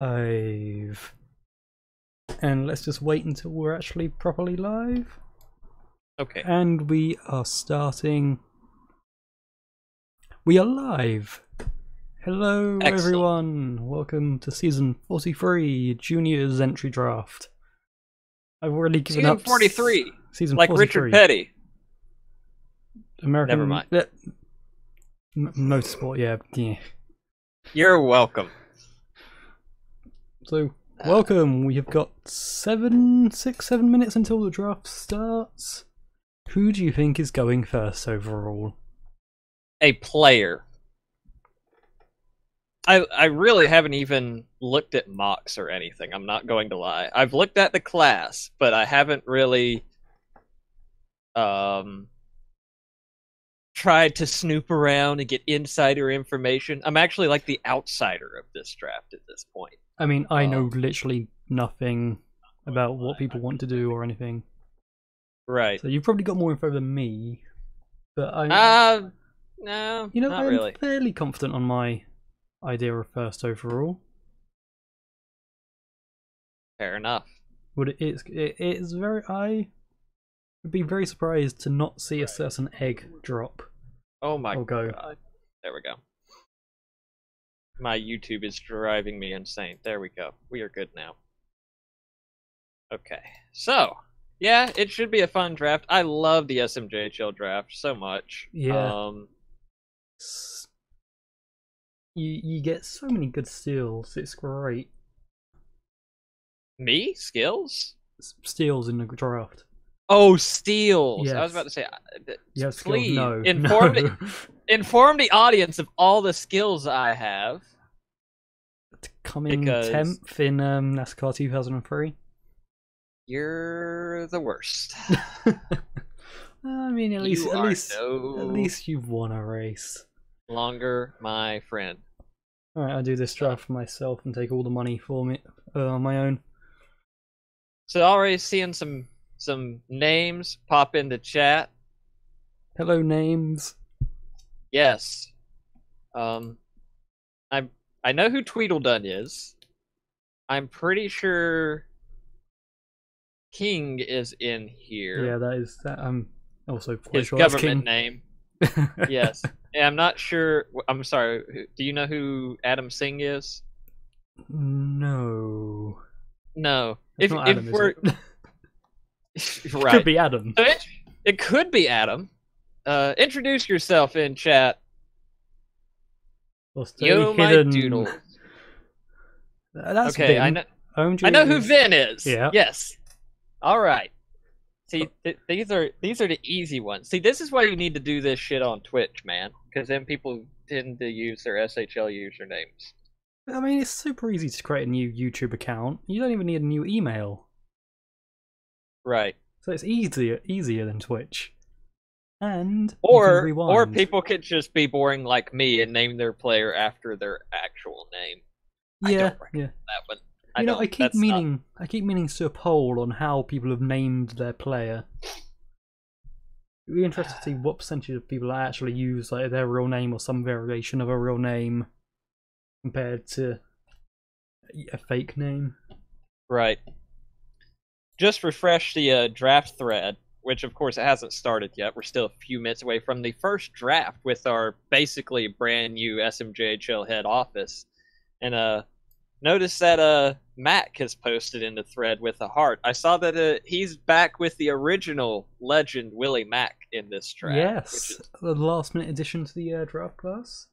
Live. And let's just wait until we're actually properly live. Okay. And we are starting. We are live. Hello, Excellent. everyone. Welcome to season 43, Juniors entry draft. I've already given Season up. 43. Season like 43. Richard Petty. American. Never mind. Motorsport, yeah. You're welcome. So, welcome. We have got 7 minutes until the draft starts. Who do you think is going first overall? A player. I really haven't even looked at mocks or anything. I'm not going to lie. I've looked at the class, but I haven't really tried to snoop around and get insider information. I'm actually like the outsider of this draft at this point. I mean, I know literally nothing about what people want to do or anything. Right. So you've probably got more info than me. But no, you know, not I'm really. fairly confident on my idea of first overall. Fair enough. But it is very. I would be very surprised to not see a certain egg drop. Oh my God. There we go. My YouTube is driving me insane. There we go. We are good now. Okay. So, yeah, it should be a fun draft. I love the SMJHL draft so much. Yeah. You get so many good steals. It's great. Me? Skills? Steals in the draft. Oh, steals. Yes. I was about to say, please no. Inform the audience of all the skills I have. Coming 10th in NASCAR 2003. You're the worst. I mean, at least you've won a race. Longer, my friend. Alright, I do this draft for myself and take all the money for me on my own. So already seeing some names pop into chat. Hello, names. Yes. I know who Tweedledum is. I'm pretty sure King is in here. Yeah, that. I'm also quite sure his that's government King. name. Yes. And I'm not sure. I'm sorry. Do you know who Adam Singh is? No. No. It's not Adam, is it? Right. Could be Adam. So it could be Adam. Introduce yourself in chat. Yo, my doodle. That's okay. Vin. I know who Vin is. Yeah. Yes. All right. See, these are the easy ones. See, this is why you need to do this shit on Twitch, man, because then people tend to use their SHL usernames. I mean, it's super easy to create a new YouTube account. You don't even need a new email. Right. So it's easier than Twitch. And or people could just be boring like me and name their player after their actual name. Yeah, I don't recommend that one. I keep meaning to do a poll on how people have named their player. It'd be interesting to see what percentage of people actually use like their real name or some variation of a real name compared to a fake name. Right. Just refresh the draft thread, which of course it hasn't started yet. We're still a few minutes away from the first draft with our basically brand new SMJHL head office. And notice that Mac has posted in the thread with a heart. I saw that he's back with the original legend Willie Mack in this draft. Yes, the last minute addition to the draft class.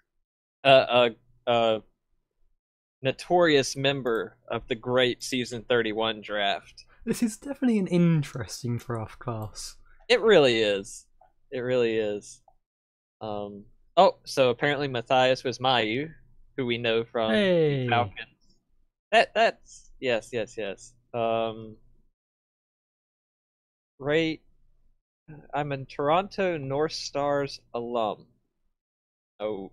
Notorious member of the great season 31 draft. This is definitely an interesting draft class. It really is. It really is. Oh, so apparently Matthias was Mayu, who we know from the Falcons. That's yes. Right. I'm a Toronto North Stars alum. Oh,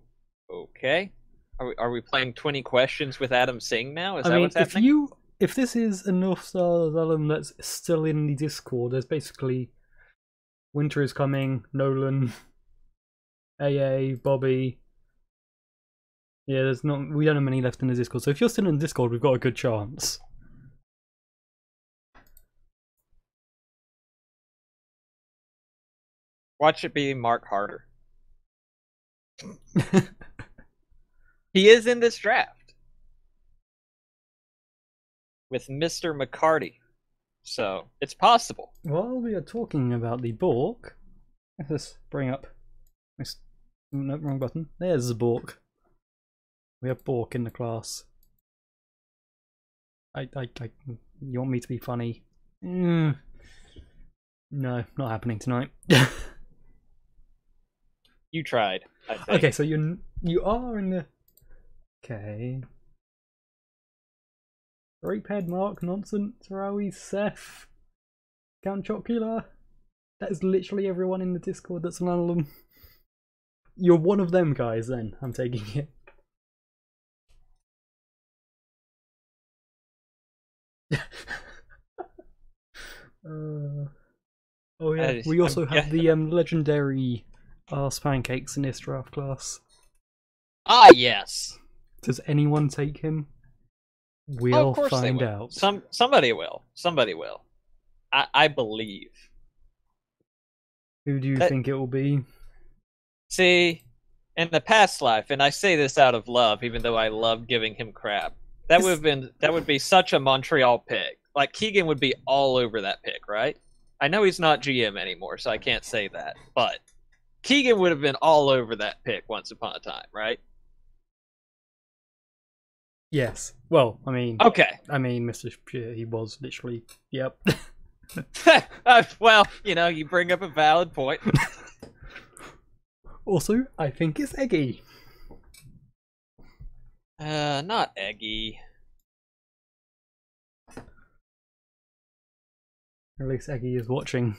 okay. Are we playing 20 questions with Adam Singh now? Is that what's happening? If this is a North Stars alum that's still in the Discord, there's basically Winter is Coming, Nolan, AA, Bobby, Yeah, we don't have many left in the Discord, so if you're still in the Discord, we've got a good chance. Watch it be Mark Harder. He is in this draft with Mr. McCarty, so it's possible. While we are talking about the Bork, let's bring up. No, wrong button. There's the Bork. We have Bork in the class. You want me to be funny? No, not happening tonight. You tried, I think. Okay, so you are in the. Okay. Rapehead, Mark, Nonsense, Rawi, Seth, Count Chocula. That is literally everyone in the Discord that's none of them. You're one of them guys then, I'm taking it. Oh yeah, we also have the legendary Arse Pancakes in this draft class. Ah, yes. Does anyone take him? We'll find out. Somebody will. Somebody will. I believe. Who do you think it will be? See, in the past life, and I say this out of love, even though I love giving him crap, that would be such a Montreal pick. Like, Keegan would be all over that pick, right? I know he's not GM anymore, so I can't say that, but Keegan would have been all over that pick once upon a time, right? Yes. Well, I mean... Okay. I mean, Mr. He was literally... Yep. Well, you bring up a valid point. Also, I think it's Eggy. Not Eggy. At least Eggy is watching.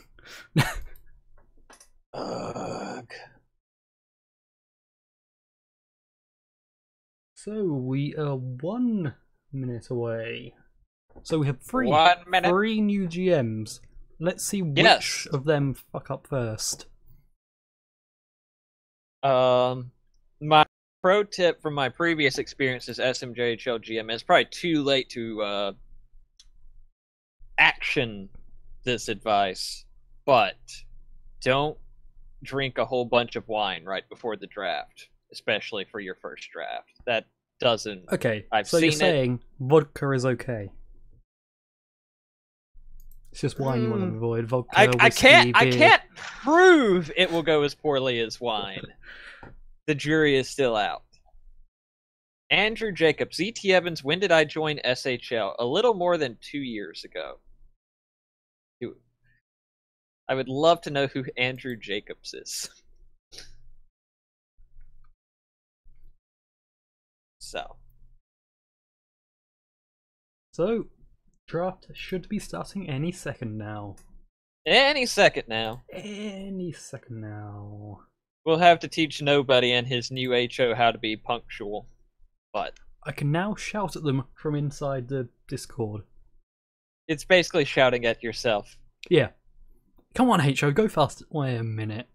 Ugh. So we are 1 minute away. So we have 3 new GMs. Let's see which of them fuck up first. My pro tip from my previous experience as SMJHL GM is probably too late to action this advice, but don't drink a whole bunch of wine right before the draft, especially for your first draft. That doesn't. Okay, so you're saying vodka is okay? It's just wine you want to avoid. Vodka, whiskey, I can't prove it will go as poorly as wine. The jury is still out. Andrew Jacobs, ZStevens, when did I join SHL? A little more than 2 years ago. I would love to know who Andrew Jacobs is. So, draft should be starting any second now. Any second now. Any second now. We'll have to teach nobody and his new HO how to be punctual. But I can now shout at them from inside the Discord. It's basically shouting at yourself. Yeah. Come on, HO, go fast. Wait a minute.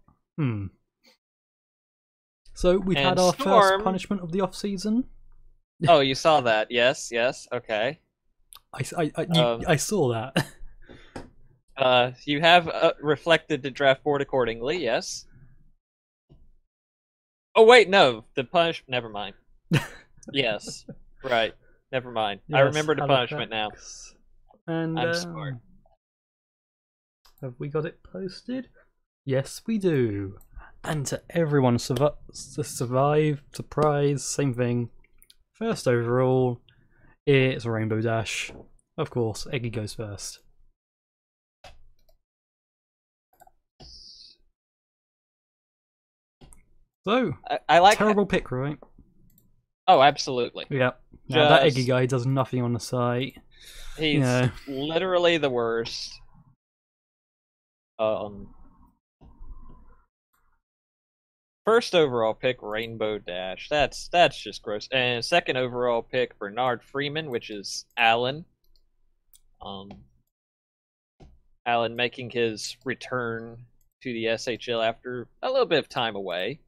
So we've had our first punishment of the off-season. Oh, you saw that? Yes. Okay. I saw that. You have reflected the draft board accordingly. Yes. Oh wait, no. The punish. Never mind. Yes. Right. Never mind. Yes, I remember the punishment now. And I'm smart. Have we got it posted? Yes, we do. And to everyone survive, surprise, same thing. First overall, it's Rainbow Dash. Of course, Eggy goes first. So, I like terrible pick, right? Oh, absolutely. Yeah. Now that Eggy guy does nothing on the site. He's literally the worst. First overall pick, Rainbow Dash. That's just gross. And second overall pick, Bernard Freeman, which is Alan. Alan making his return to the SHL after a little bit of time away.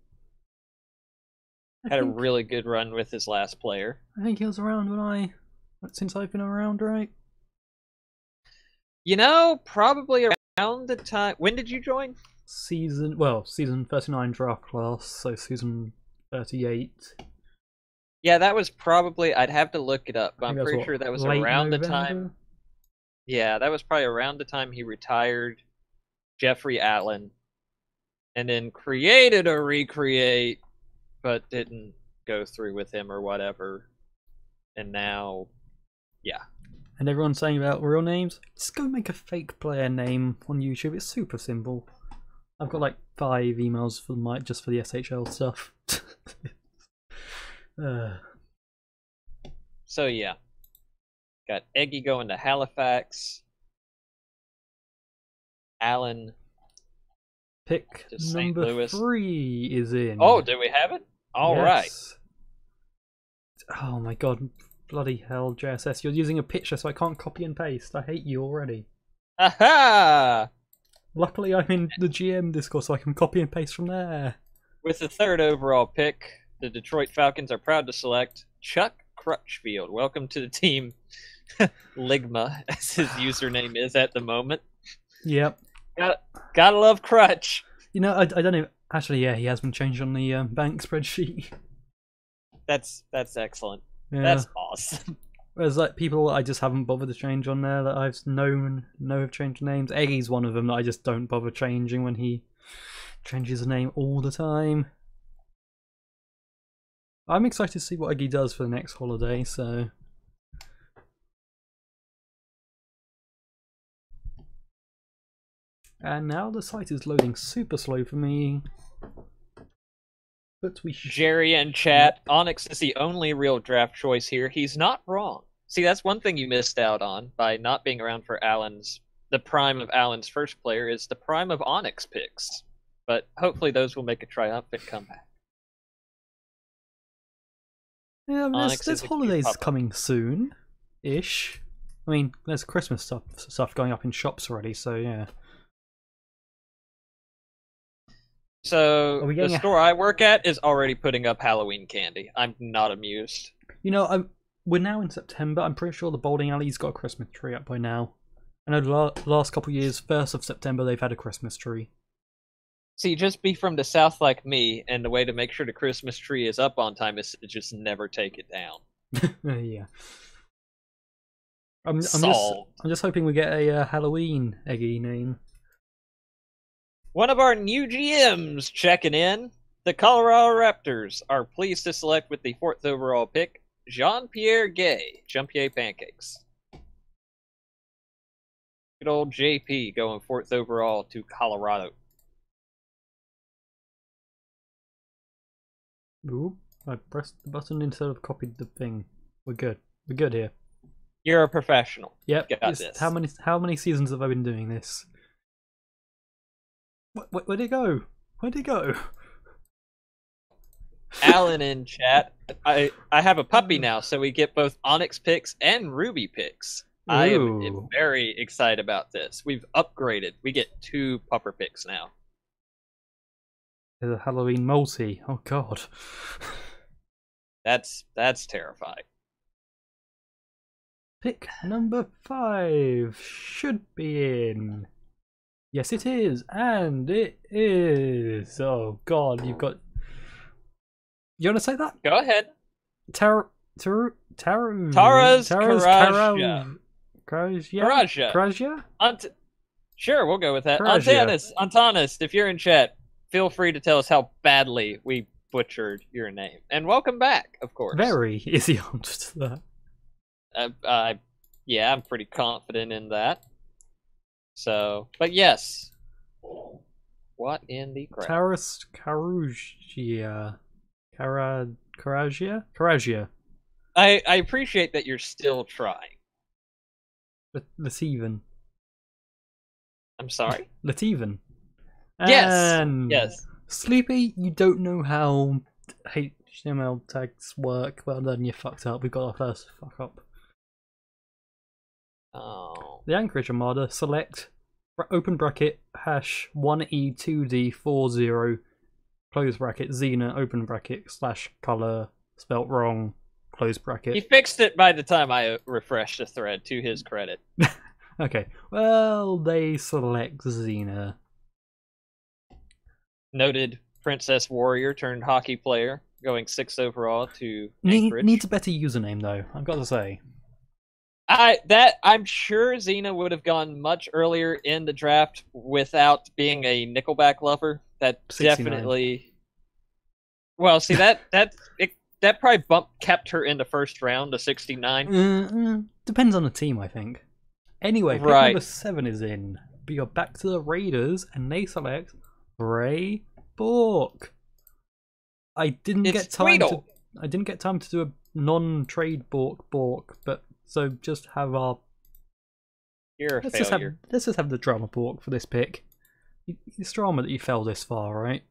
Had a really good run with his last player. I think he was around since I've been around, right? You know, probably around the time. When did you join? Season 39 draft class, so season 38. Yeah, that was probably. I'd have to look it up, but I'm pretty sure that was around the time. Yeah, that was probably around the time he retired Jeffrey Allen, and then created a recreate, but didn't go through with him or whatever. And now, yeah. And everyone's saying about real names. Just go make a fake player name on YouTube. It's super simple. I've got like 5 emails for just for the SHL stuff. So yeah, got Eggy going to Halifax. Allen. Pick number 3 is in. Oh, did we have it? All right. Oh my god. Bloody hell, JSS. You're using a picture so I can't copy and paste. I hate you already. Aha! Luckily, I'm in the GM Discord so I can copy and paste from there. With the 3rd overall pick, the Detroit Falcons are proud to select Chuck Crutchfield. Welcome to the team. Ligma, as his username is at the moment. Yep. Gotta love Crutch. You know, I don't know. Actually, yeah, he has been changed on the bank spreadsheet. That's excellent. Yeah. That's awesome. Whereas like people I just haven't bothered to change on there that I've know have changed names. Eggy's one of them that I just don't bother changing when he changes his name all the time. I'm excited to see what Eggy does for the next holiday, so... And now the site is loading super slow for me. But we Jerry and chat, Onyx is the only real draft choice here. He's not wrong. See, that's one thing you missed out on by not being around for the prime of Allen's first player is the prime of Onyx picks. But hopefully those will make a triumphant comeback. Yeah, there's holidays coming soon-ish. I mean, there's Christmas stuff going up in shops already, so yeah. So the store I work at is already putting up Halloween candy. I'm not amused. You know, we're now in September. I'm pretty sure the bowling alley's got a Christmas tree up by now. I know the last couple of years, 1st of September, they've had a Christmas tree. See, just be from the south like me, and the way to make sure the Christmas tree is up on time is to just never take it down. Yeah. I'm just hoping we get a Halloween Eggy name. One of our new GMs checking in. The Colorado Raptors are pleased to select with the 4th overall pick, Jean-Pierre Gay, Jumpier Pancakes. Good old JP going 4th overall to Colorado. Ooh, I pressed the button instead of copied the thing. We're good. We're good here. You're a professional. Yep. Got this. How many seasons have I been doing this? Where'd it go? Where'd it go? Alan in chat. I have a puppy now, so we get both Onyx picks and Ruby picks. Ooh. I am very excited about this. We've upgraded. We get 2 pupper picks now. There's a Halloween multi. Oh god. That's terrifying. Pick number 5 should be in. Yes, it is, and it is. Oh God, you've got. You want to say that? Go ahead. Taras Karasia. Sure, we'll go with that. Antanas, if you're in chat, feel free to tell us how badly we butchered your name, and welcome back, of course. Very is the answer to that. Yeah, I'm pretty confident in that. So, but yes. What in the crap? Taras Karasia. Karasia. I appreciate that you're still trying. Lativan. I'm sorry? Lativan. Yes. Sleepy, you don't know how HTML tags work. Well done, you fucked up. We got our first fuck up. Oh. The Anchorage Armada, select open bracket #1E2D40 close bracket, Xena, open bracket, /color, spelt wrong, close He bracket. fixed it by the time I refreshed the thread, to his credit. Okay, well, they select Xena. Noted Princess Warrior turned hockey player, going 6th overall to Anchorage. Needs a better username, though, I've got to say. I'm sure Xena would have gone much earlier in the draft without being a Nickelback lover. That 69. definitely. Well, see that probably kept her in the first round to 69. Depends on the team, I think. Anyway, pick Right. number 7 is in. We are back to the Raiders, and they select Ray Bork. I didn't get time to do a non-trade Bork, but so just have our. You're a failure. Let's just have the drama Bork for this pick. It's drama that you fell this far, right?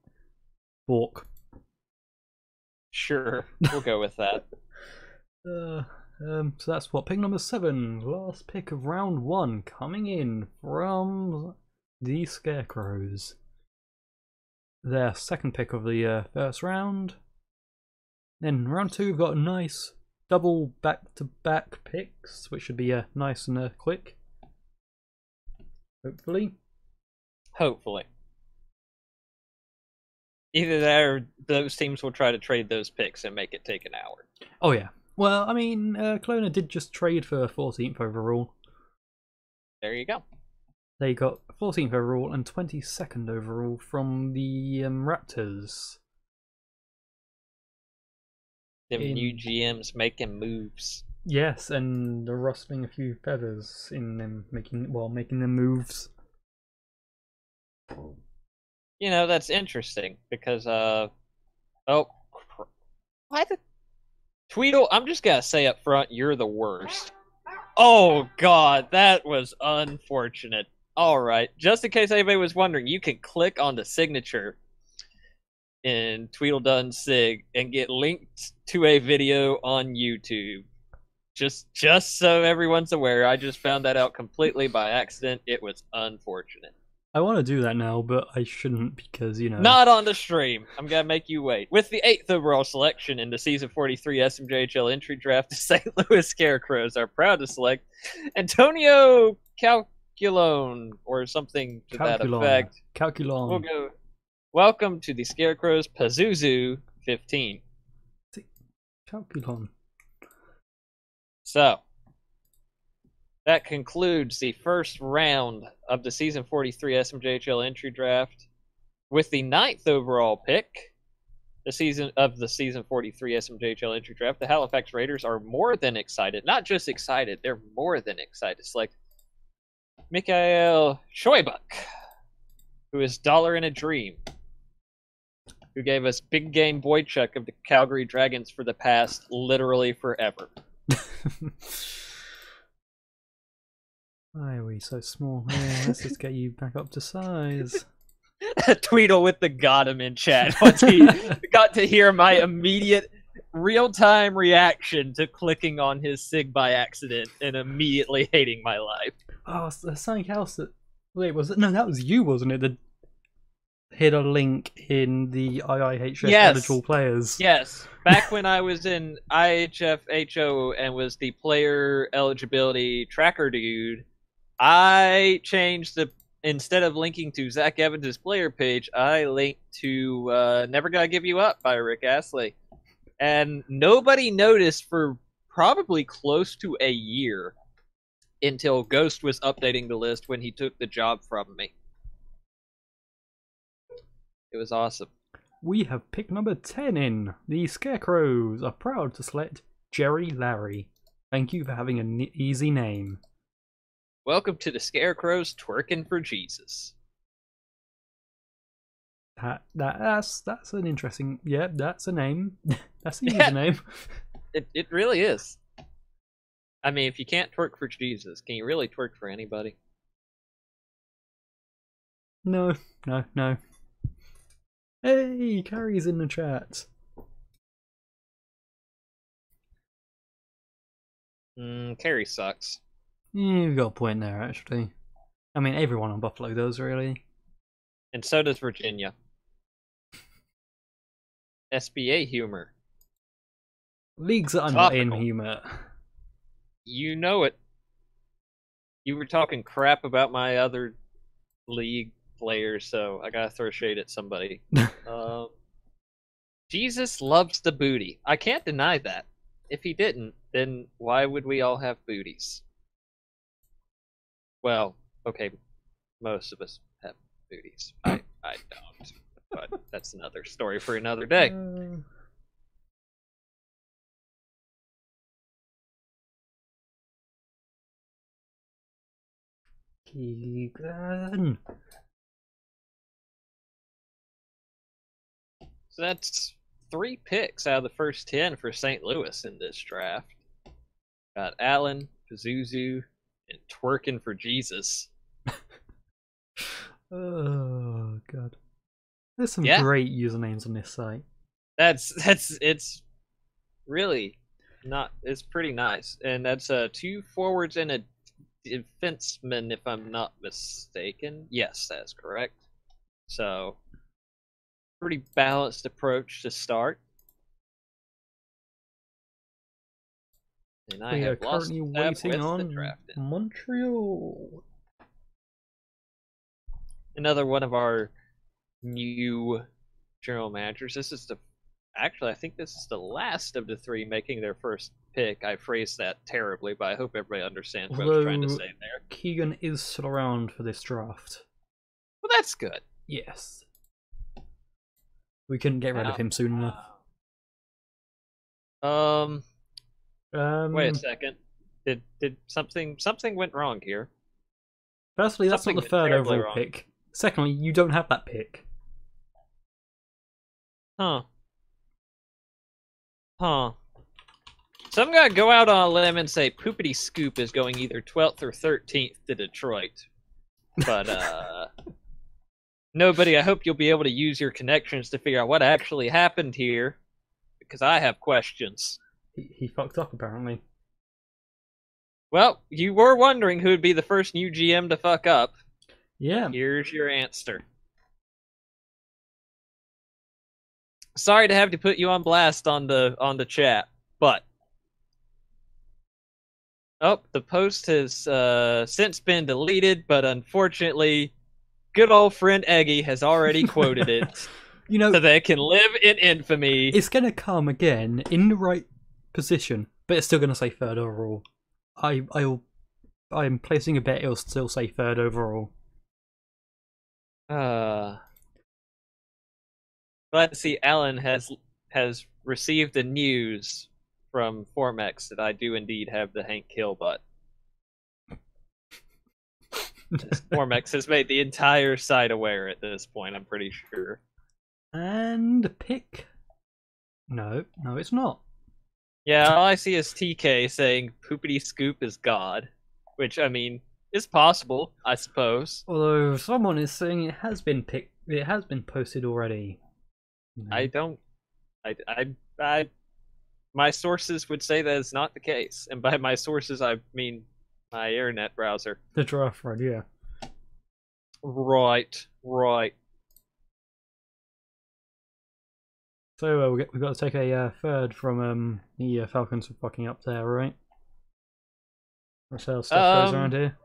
Bork. Sure, we'll go with that. So that's what pick number 7, last pick of round 1, coming in from the Scarecrows. Their second pick of the first round. Then round 2, we've got a nice double back-to-back picks, which should be nice and quick. Hopefully. Either that or those teams will try to trade those picks and make it take an hour. Oh yeah. Well, I mean, Kelowna did just trade for 14th overall. There you go. They got 14th overall and 22nd overall from the Raptors. Them new GMs making moves. Yes, and they're rustling a few feathers in them making them moves. You know, that's interesting because why the Tweedle, I'm just gonna say up front, you're the worst. Oh god, that was unfortunate. Alright, just in case anybody was wondering, you can click on the signature in Tweedledun Sig and get linked to a video on YouTube. Just so everyone's aware, I just found that out completely by accident. It was unfortunate. I want to do that now, but I shouldn't because, you know... Not on the stream. I'm going to make you wait. With the 8th overall selection in the Season 43 SMJHL entry draft, the St. Louis Scarecrows are proud to select Antonio Calculone, or something to that effect. Calculon. We'll go. Welcome to the Scarecrows Pazuzu 15. Calculon. So, that concludes the first round of the Season 43 SMJHL entry draft. With the 9th overall pick, the Season 43 SMJHL entry draft, the Halifax Raiders are more than excited. Not just excited, they're more than excited to select Mikhail Shoybuk, who is Dollar in a Dream, who gave us Big Game Boychuk of the Calgary Dragons for the past literally forever. Why are we so small? Yeah, let's just get you back up to size. Tweedle with the got him in chat once he got to hear my immediate real-time reaction to clicking on his SIG by accident and immediately hating my life. Oh, there's something else that... Wait, was it? No, that was you, wasn't it? That hit a link in the IIHF eligible players. Yes. Back when I was in IHFHO and was the player eligibility tracker dude, I changed instead of linking to Zach Evans' player page, I linked to Never Gonna Give You Up by Rick Astley. And nobody noticed for probably close to a year until Ghost was updating the list when he took the job from me. It was awesome. We have pick number 10 in. The Scarecrows are proud to select Jerry Larry. Thank you for having an easy name. Welcome to the Scarecrows Twerking for Jesus. That's an interesting... Yeah, that's a name. That's a username. It really is. I mean, if you can't twerk for Jesus, can you really twerk for anybody? No. Hey, Carrie's in the chat. Carrie sucks. You've got a point there, actually. I mean, everyone on Buffalo does, really. And so does Virginia. SBA humor. Leagues that I'm not in Topical. humor. You know it. You were talking crap about my other league players, so I gotta throw shade at somebody. Jesus loves the booty. I can't deny that. If he didn't, then why would we all have booties? Well, okay, most of us have booties. I don't. But that's another story for another day. Keegan. So that's 3 picks out of the first 10 for St. Louis in this draft. Got Allen, Pazuzu, and Twerking for Jesus. Oh god. There's some Yeah. great usernames on this site. It's really not. It's pretty nice, and that's 2 forwards and a defenseman, if I'm not mistaken. Yes, that's correct. So, pretty balanced approach to start. And I We are have lost currently tab waiting with the on draft. Montreal. Another one of our new general managers. Actually, I think this is the last of the 3 making their first pick. I phrased that terribly, but I hope everybody understands what I was trying to say there. Keegan is still around for this draft. Well, that's good. Yes. We couldn't get rid of him soon enough. Wait a second. Did something went wrong here? Firstly, that's something not the third terribly overall wrong. pick. Secondly, you don't have that pick. Huh. So I'm gonna go out on a limb and say Poopity Scoop is going either 12th or 13th to Detroit. But nobody, I hope you'll be able to use your connections to figure out what actually happened here, because I have questions. He fucked up, apparently. Well, you were wondering who would be the first new GM to fuck up. Yeah. Here's your answer. Sorry to have to put you on blast on the chat, but the post has since been deleted, but unfortunately, good old friend Eggy has already quoted it. You know, so they can live in infamy. It's gonna come again in the right position, but it's still gonna say third overall. I'm placing a bet it'll still say third overall. Let's see. Alan has received the news from Formex that I do indeed have the Hank Kill butt. Formex has made the entire site aware at this point, I'm pretty sure. And pick? No, it's not. Yeah, all I see is TK saying Poopity Scoop is God, which, I mean, is possible, I suppose. Although someone is saying it has been picked, it has been posted already. I don't. My sources would say that is not the case, and by my sources I mean my internet browser. The draft thread, yeah. Right. So we've got to take a third from the Falcons for fucking up there, right? That's how stuff goes around here.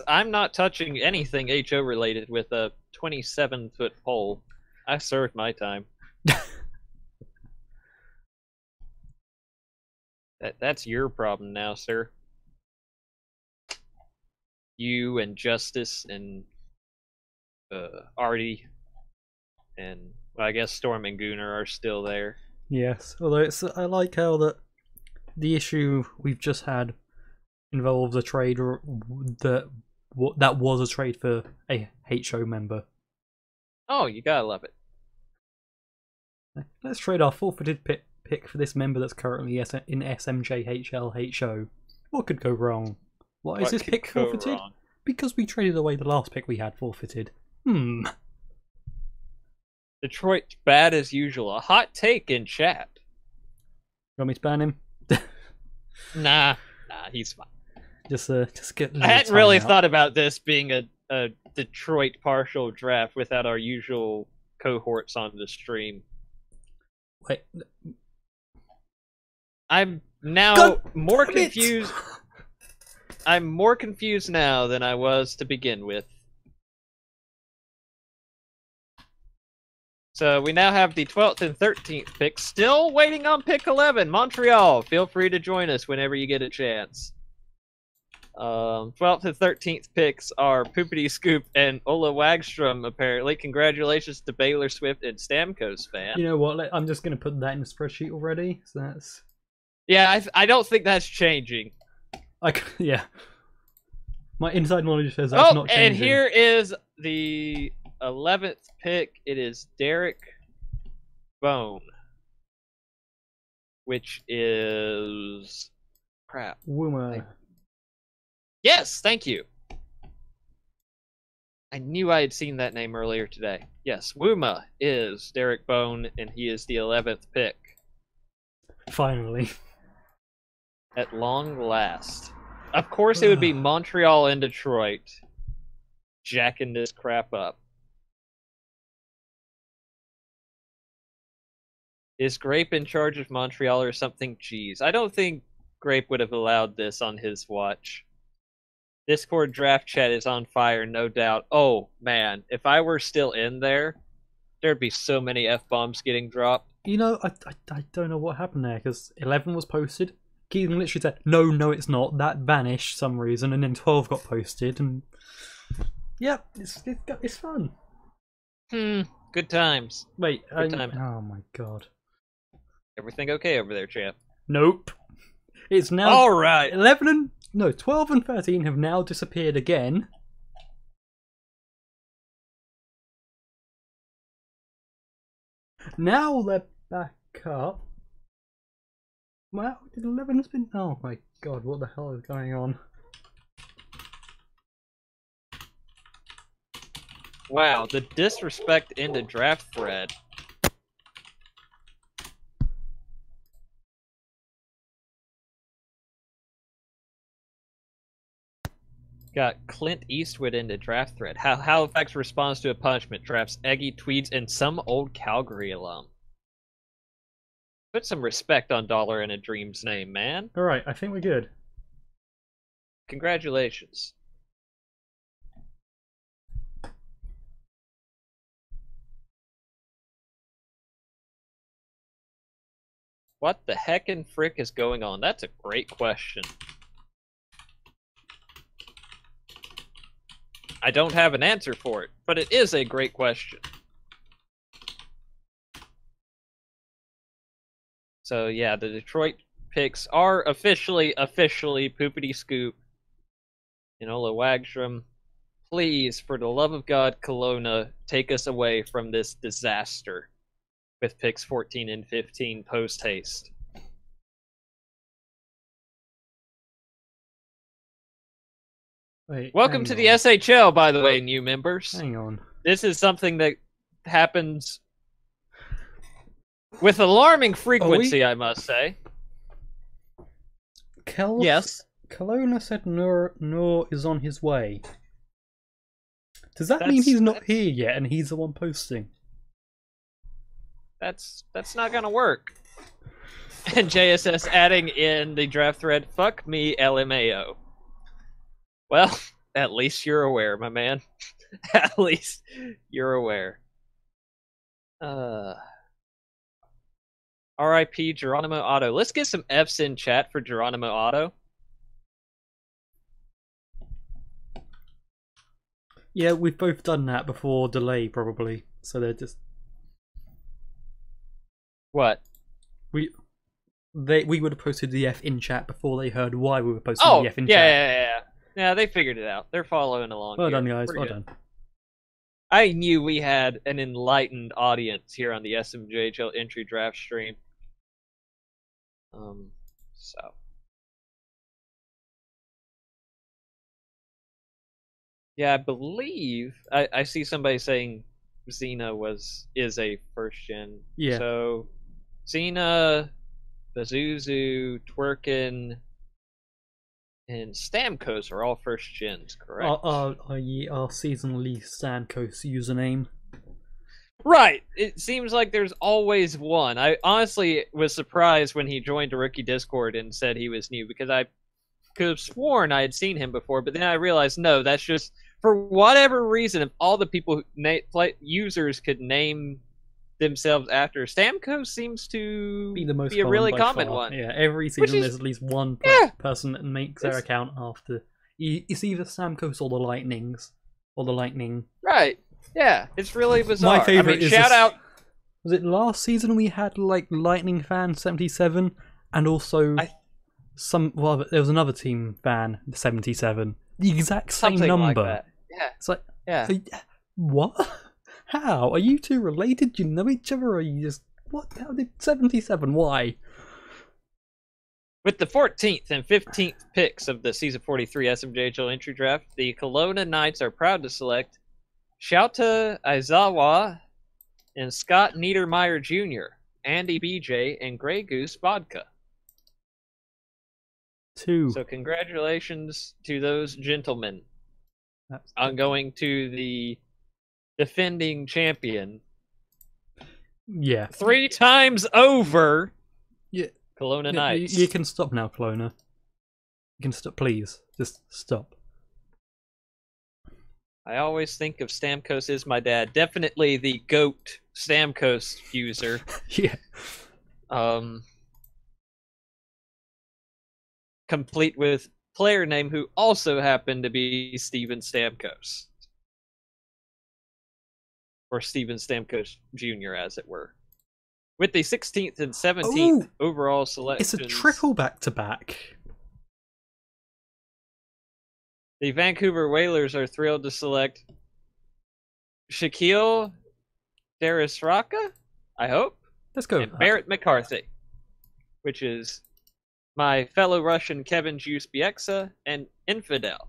I'm not touching anything HO related with a 27-foot pole. I served my time. That's your problem now, sir. You and Justice and Artie and I guess Storm and Gooner are still there. Yes, although I like how that the issue we've just had involves a trade that was a trade for a HO member. Oh, you gotta love it. Let's trade our forfeited pick for this member that's currently in SMJHL HO. What could go wrong? Why is this pick forfeited? Wrong? Because we traded away the last pick we had forfeited. Detroit bad as usual. A hot take in chat. You want me to ban him? Nah, he's fine. Just get. I hadn't really thought about this being a Detroit partial draft without our usual cohorts on the stream. Wait. I'm now God more damn it! confused. I'm more confused now than I was to begin with. So we now have the 12th and 13th picks. Still waiting on pick 11. Montreal, feel free to join us whenever you get a chance. 12th and 13th picks are Poopity Scoop and Ola Wagstrom, apparently. Congratulations to Baylor Swift and Stamkos fan. You know what? I'm just going to put that in the spreadsheet already. So that's... Yeah, I don't think that's changing. Yeah. My inside knowledge says that's not changing. And here is the 11th pick. It is Derek Bone, which is... crap. Woomer. Yes, thank you. I knew I had seen that name earlier today. Yes, Wuma is Derek Bone, and he is the 11th pick. Finally. At long last. Of course, it would be Montreal and Detroit jacking this crap up. Is Grape in charge of Montreal or something? Jeez, I don't think Grape would have allowed this on his watch. Discord draft chat is on fire, no doubt. Oh, man, if I were still in there, there'd be so many F-bombs getting dropped. You know, I don't know what happened there, because 11 was posted. Keaton literally said, no, it's not. That vanished for some reason, and then 12 got posted, and... yeah, it's fun. Good times. Wait, Good times. Oh my god. Everything okay over there, champ? Nope. It's now... Alright! 12 and 13 have now disappeared again. Now they're back up. Wow, did 11 has been... oh my god, what the hell is going on? Wow, the disrespect in the draft thread. Got Clint Eastwood in the draft thread. How Halifax responds to a punishment. Drafts Eggy, Tweeds, and some old Calgary alum. Put some respect on Dollar and a Dream's name, man. Alright, I think we're good. Congratulations. What the heck and frick is going on? That's a great question. I don't have an answer for it, but it is a great question. So yeah, the Detroit picks are officially Poopity Scoop and Ola Wagstrom. Please, for the love of God, Kelowna, take us away from this disaster with picks 14 and 15 post haste. Wait, welcome to the SHL, by the way, new members. Hang on. This is something that happens with alarming frequency, I must say. Yes. Kelowna said Noor is on his way. Does that mean he's not here yet and he's the one posting? That's not gonna work. And JSS adding in the draft thread, fuck me, LMAO. Well, at least you're aware, my man. At least you're aware. RIP Geronimo Otto. Let's get some F's in chat for Geronimo Otto. Yeah, we've both done that before delay, probably. So they're just... what? We would have posted the F in chat before they heard why we were posting the F in chat. Yeah. Yeah, they figured it out. They're following along. Well done, guys. Well done. I knew we had an enlightened audience here on the SMJHL entry draft stream. So. Yeah, I believe I see somebody saying Xena is a first gen. Yeah. So Xena, Pazuzu, Twerkin, and Stamkos are all first gens, correct? Our seasonally Stamkos username. Right. It seems like there's always one. I honestly was surprised when he joined a rookie Discord and said he was new because I could have sworn I had seen him before, but then I realized no, that's just for whatever reason. If all the people users could name themselves after, Stamkos seems to Be the most be a really common by common far. one. Yeah, every season there's at least one person that makes their account after. It's either Stamkos or the Lightnings, or the Lightning. Right. Yeah, it's really bizarre. My favorite is shout out. Was it last season we had like Lightning fan 77, and also well, there was another team fan 77. The exact same Something number. like that. Yeah. It's like, yeah. What? How are you two related? Do you know each other, or are you just what? How did 77? Why? With the 14th and 15th picks of the Season 43 SMJHL entry draft, the Kelowna Knights are proud to select Shouta Aizawa and Scott Niedermeyer Jr., Andy BJ, and Grey Goose Vodka. 2. So congratulations to those gentlemen on going to the defending champion. Yeah. 3 times over. Yeah. Kelowna Knights. You can stop now, Kelowna. You can stop, please. Just stop. I always think of Stamkos as my dad. Definitely the GOAT Stamkos user. Yeah. Complete with player name who also happened to be Steven Stamkos. Or Steven Stamkos Jr., as it were. With the 16th and 17th overall selections. It's a triple back-to-back. The Vancouver Whalers are thrilled to select Shaquille Darisraka, I hope. Let's go. And Barrett McCarthy, which is my fellow Russian Kevin Juice Bieksa and Infidel.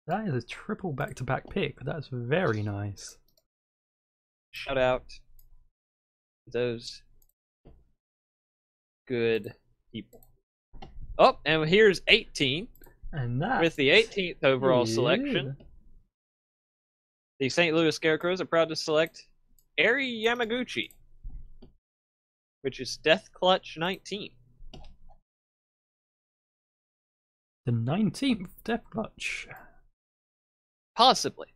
That is a triple back-to-back pick. That's very nice. Shout out to those good people. Oh, and here's 18. And that with the 18th overall selection. The St. Louis Scarecrows are proud to select Ari Yamaguchi, which is Death Clutch 19. The 19th Death Clutch. Possibly.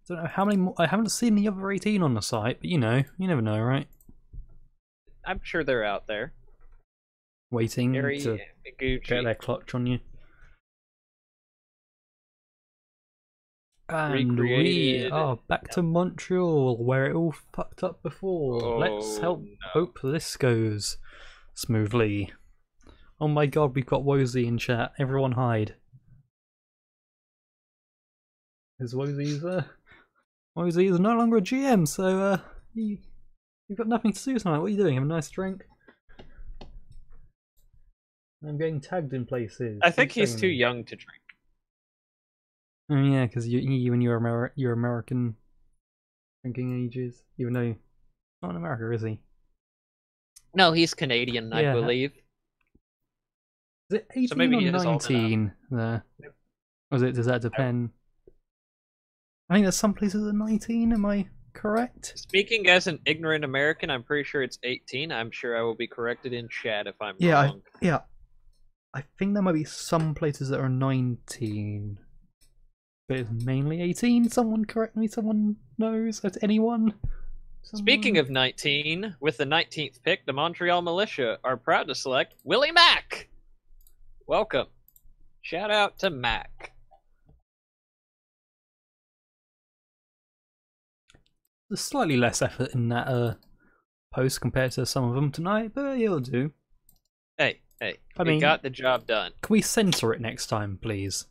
Don't know how many more. I haven't seen the other 18 on the site, but you never know, right? I'm sure they're out there. Waiting to Yamaguchi. get their clutch on you. And we are back to Montreal, where it all fucked up before. Let's hope this goes smoothly. Oh my god, we've got Wozy in chat. Everyone hide. Because Wozy is no longer a GM, so you've got nothing to do tonight. What are you doing? Have a nice drink? I'm getting tagged in places. I think he's too young to drink. Oh yeah, because you and your American drinking ages, even though he's not in America, is he? No, he's Canadian, I believe. Is it 18 or 19 there? Or does that depend? I think there's some places that are 19, am I correct? Speaking as an ignorant American, I'm pretty sure it's 18. I'm sure I will be corrected in chat if I'm wrong. Yeah. I think there might be some places that are 19. But it's mainly 18. Someone correct me. Someone knows. Anyone? Speaking of 19, with the 19th pick, the Montreal Militia are proud to select Willie Mack. Welcome. Shout out to Mac. There's slightly less effort in that post compared to some of them tonight, but it'll do. Hey, I mean, got the job done. Can we censor it next time, please?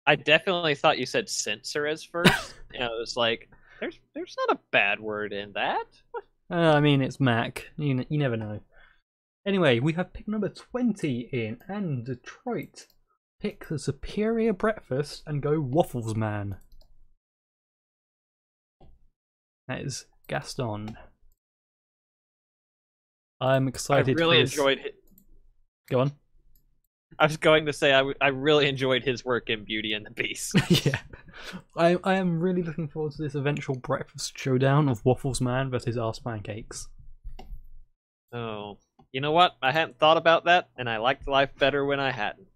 I definitely thought you said censor as first. You know, it was like, there's not a bad word in that. I mean, it's Mac. You never know. Anyway, we have pick number 20 in, and Detroit pick the superior breakfast and go Waffles Man. That is Gaston. I'm excited. I really enjoyed it. Go on. I was going to say I really enjoyed his work in Beauty and the Beast. Yeah. I am really looking forward to this eventual breakfast showdown of Waffles Man versus Arse Pancakes. Oh, you know what? I hadn't thought about that, and I liked life better when I hadn't.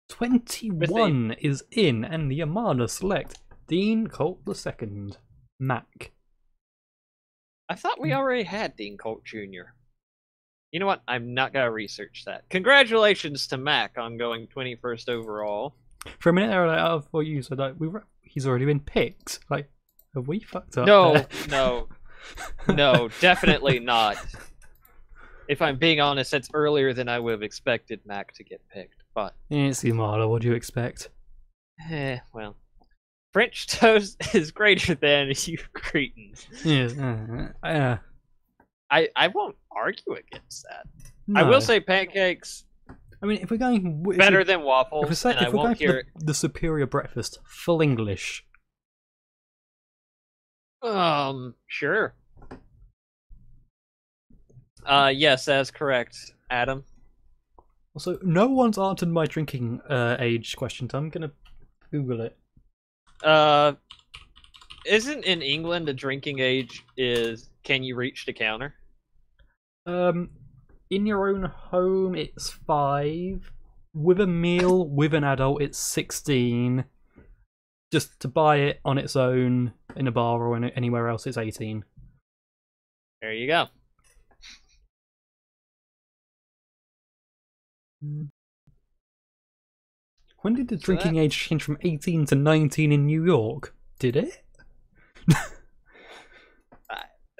21 is in, and the Armada select Dean Colt II, Mac. I thought we already had Dean Colt Jr. You know what? I'm not gonna research that. Congratulations to Mac on going 21st overall. For a minute there, like, oh, for you, so like he's already been picked. Like, have we fucked up? No, there? no, definitely not. If I'm being honest, it's earlier than I would have expected Mac to get picked. But it's the Armada. What do you expect? Well, French toast is greater than you cretins. Yeah. I won't argue against that. No. I will say pancakes. I mean, if we're going better than waffles, if we're going for the superior breakfast, full English. Sure. Yes, that's correct, Adam. Also, no one's answered my drinking age question, so I'm gonna Google it. Isn't in England the drinking age is can you reach the counter? In your own home, it's 5. With a meal, with an adult, it's 16. Just to buy it on its own in a bar or anywhere else, it's 18. There you go. When did the drinking age change from 18 to 19 in New York? Did it?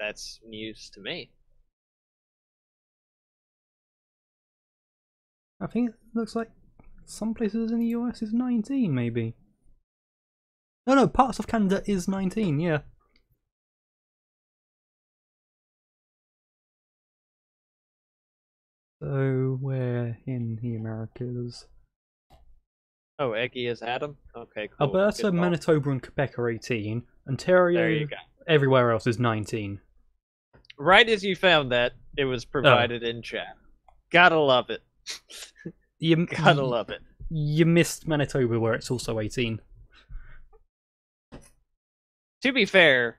That's news to me. I think it looks like some places in the US is 19, maybe. No, parts of Canada is 19, yeah. So, where in the Americas? Oh, Eggy is Adam? Okay, cool. Alberta, Manitoba, and Quebec are 18. Ontario, there you go. Everywhere else is 19. Right as you found that, it was provided in chat. Gotta love it. Gotta love it. You missed Manitoba, where it's also 18. To be fair,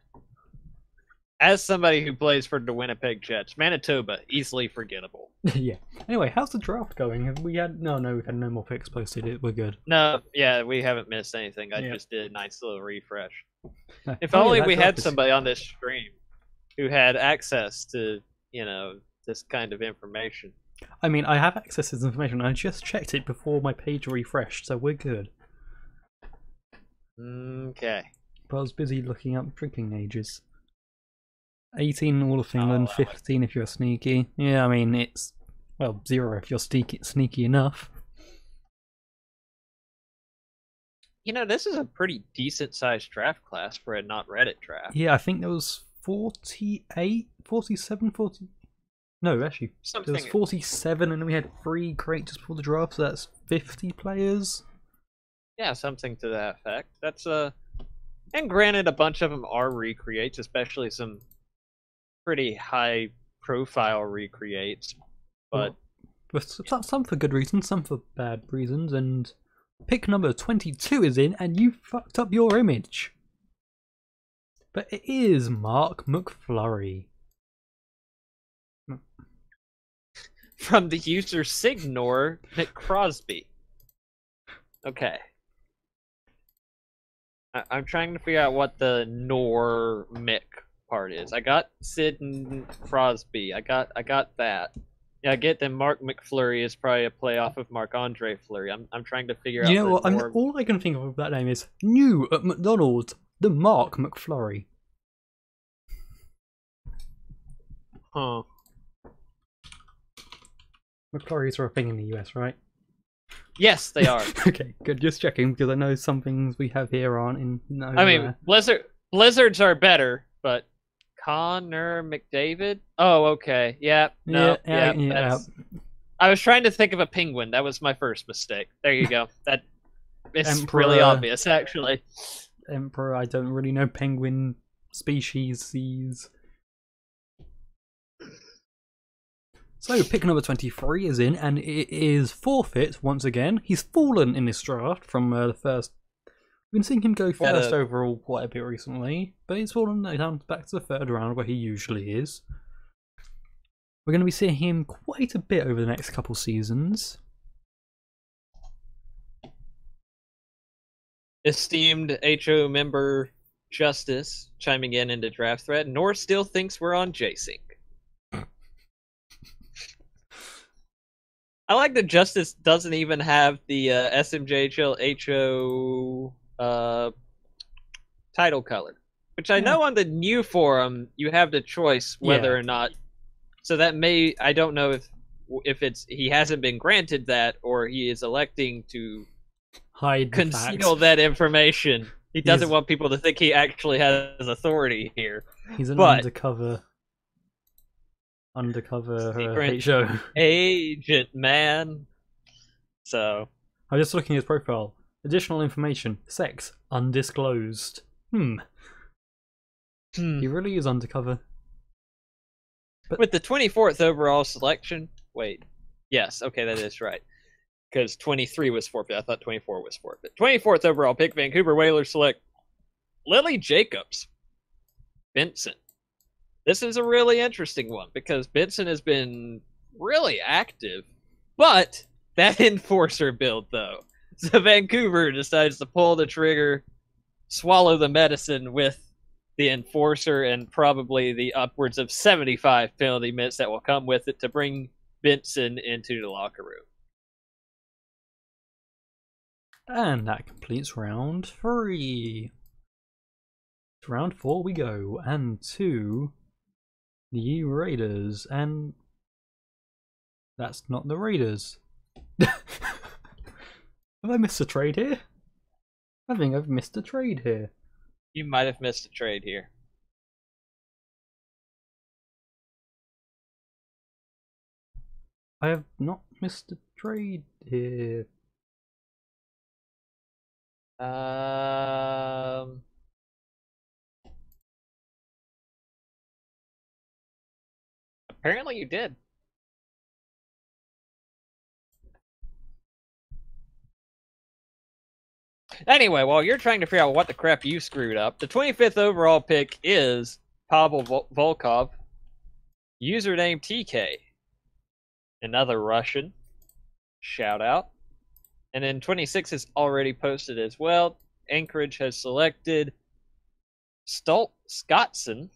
as somebody who plays for the Winnipeg Jets, Manitoba, easily forgettable. Yeah. Anyway, how's the draft going? Have we had... No, we've had no more picks posted. We're good. No, yeah, we haven't missed anything. I just did a nice little refresh. If Oh, only yeah, we had somebody on this stream who had access to, this kind of information. I mean, I have access to this information. I just checked it before my page refreshed, so we're good. Okay. But I was busy looking up drinking ages. 18 all of England, 15 if you're sneaky. Yeah, I mean, it's... Well, 0 if you're sneaky enough. This is a pretty decent-sized draft class for a not Reddit draft. Yeah, I think there was 48, 47, 40... No, actually, there was 47 and then we had 3 create just before the draft, so that's 50 players. Yeah, something to that effect. That's and granted, a bunch of them are recreates, especially some pretty high-profile recreates. But some for good reasons, some for bad reasons, and pick number 22 is in, and you fucked up your image. But it is Mark McFlurry. From the user Signor McCrosby. Okay. I'm trying to figure out what the Nor Mick part is. I got Sid and Crosby. I got that. Yeah, I get that Mark McFlurry is probably a play off of Marc-Andre Fleury. I'm trying to figure out. You know what? All I can think of that name is new at McDonald's, the Mark McFlurry. Huh. McFlurries are a thing in the US, right? Yes, they are. Okay, good. Just checking because I know some things we have here aren't in. No, I mean, Blizzards are better, but Connor McDavid. Oh, okay. Yeah. No. Yeah. I was trying to think of a penguin. That was my first mistake. There you go. That it's really obvious, actually. Emperor. I don't really know penguin species. So, pick number 23 is in, and it is forfeit once again. He's fallen in this draft from the first been seeing him go What first a- overall quite a bit recently, but he's fallen down back to the third round where he usually is. We're going to be seeing him quite a bit over the next couple seasons. Esteemed HO member Justice chiming in into draft thread. Nor still thinks we're on JSync. I like that Justice doesn't even have the SMJHL HO title color, which I know on the new forum you have the choice whether or not. So that may, I don't know if it's he hasn't been granted that or he is electing to Hide the conceal facts. that information. He doesn't want people to think he actually has authority here. He's an undercover secret HO agent, man. So I'm just looking at his profile. Additional information: sex undisclosed. He really is undercover. But with the 24th overall selection, wait, yes, okay, that is right. Because 23 was forfeit. I thought 24 was forfeit. 24th overall pick, Vancouver Whalers select Lily Jacobs. Benson. This is a really interesting one because Benson has been really active, but that enforcer build, though. So Vancouver decides to pull the trigger, swallow the medicine with the enforcer and probably the upwards of 75 penalty minutes that will come with it to bring Benson into the locker room. And that completes round 3. To round 4 we go, and to the Raiders, and that's not the Raiders. Have I missed a trade here? I think I've missed a trade here. You might have missed a trade here. I have not missed a trade here. Apparently you did. Anyway, while you're trying to figure out what the crap you screwed up, the 25th overall pick is Pavel Volkov, username TK. Another Russian. Shout out. And then 26 is already posted as well. Anchorage has selected Stolt Scottson.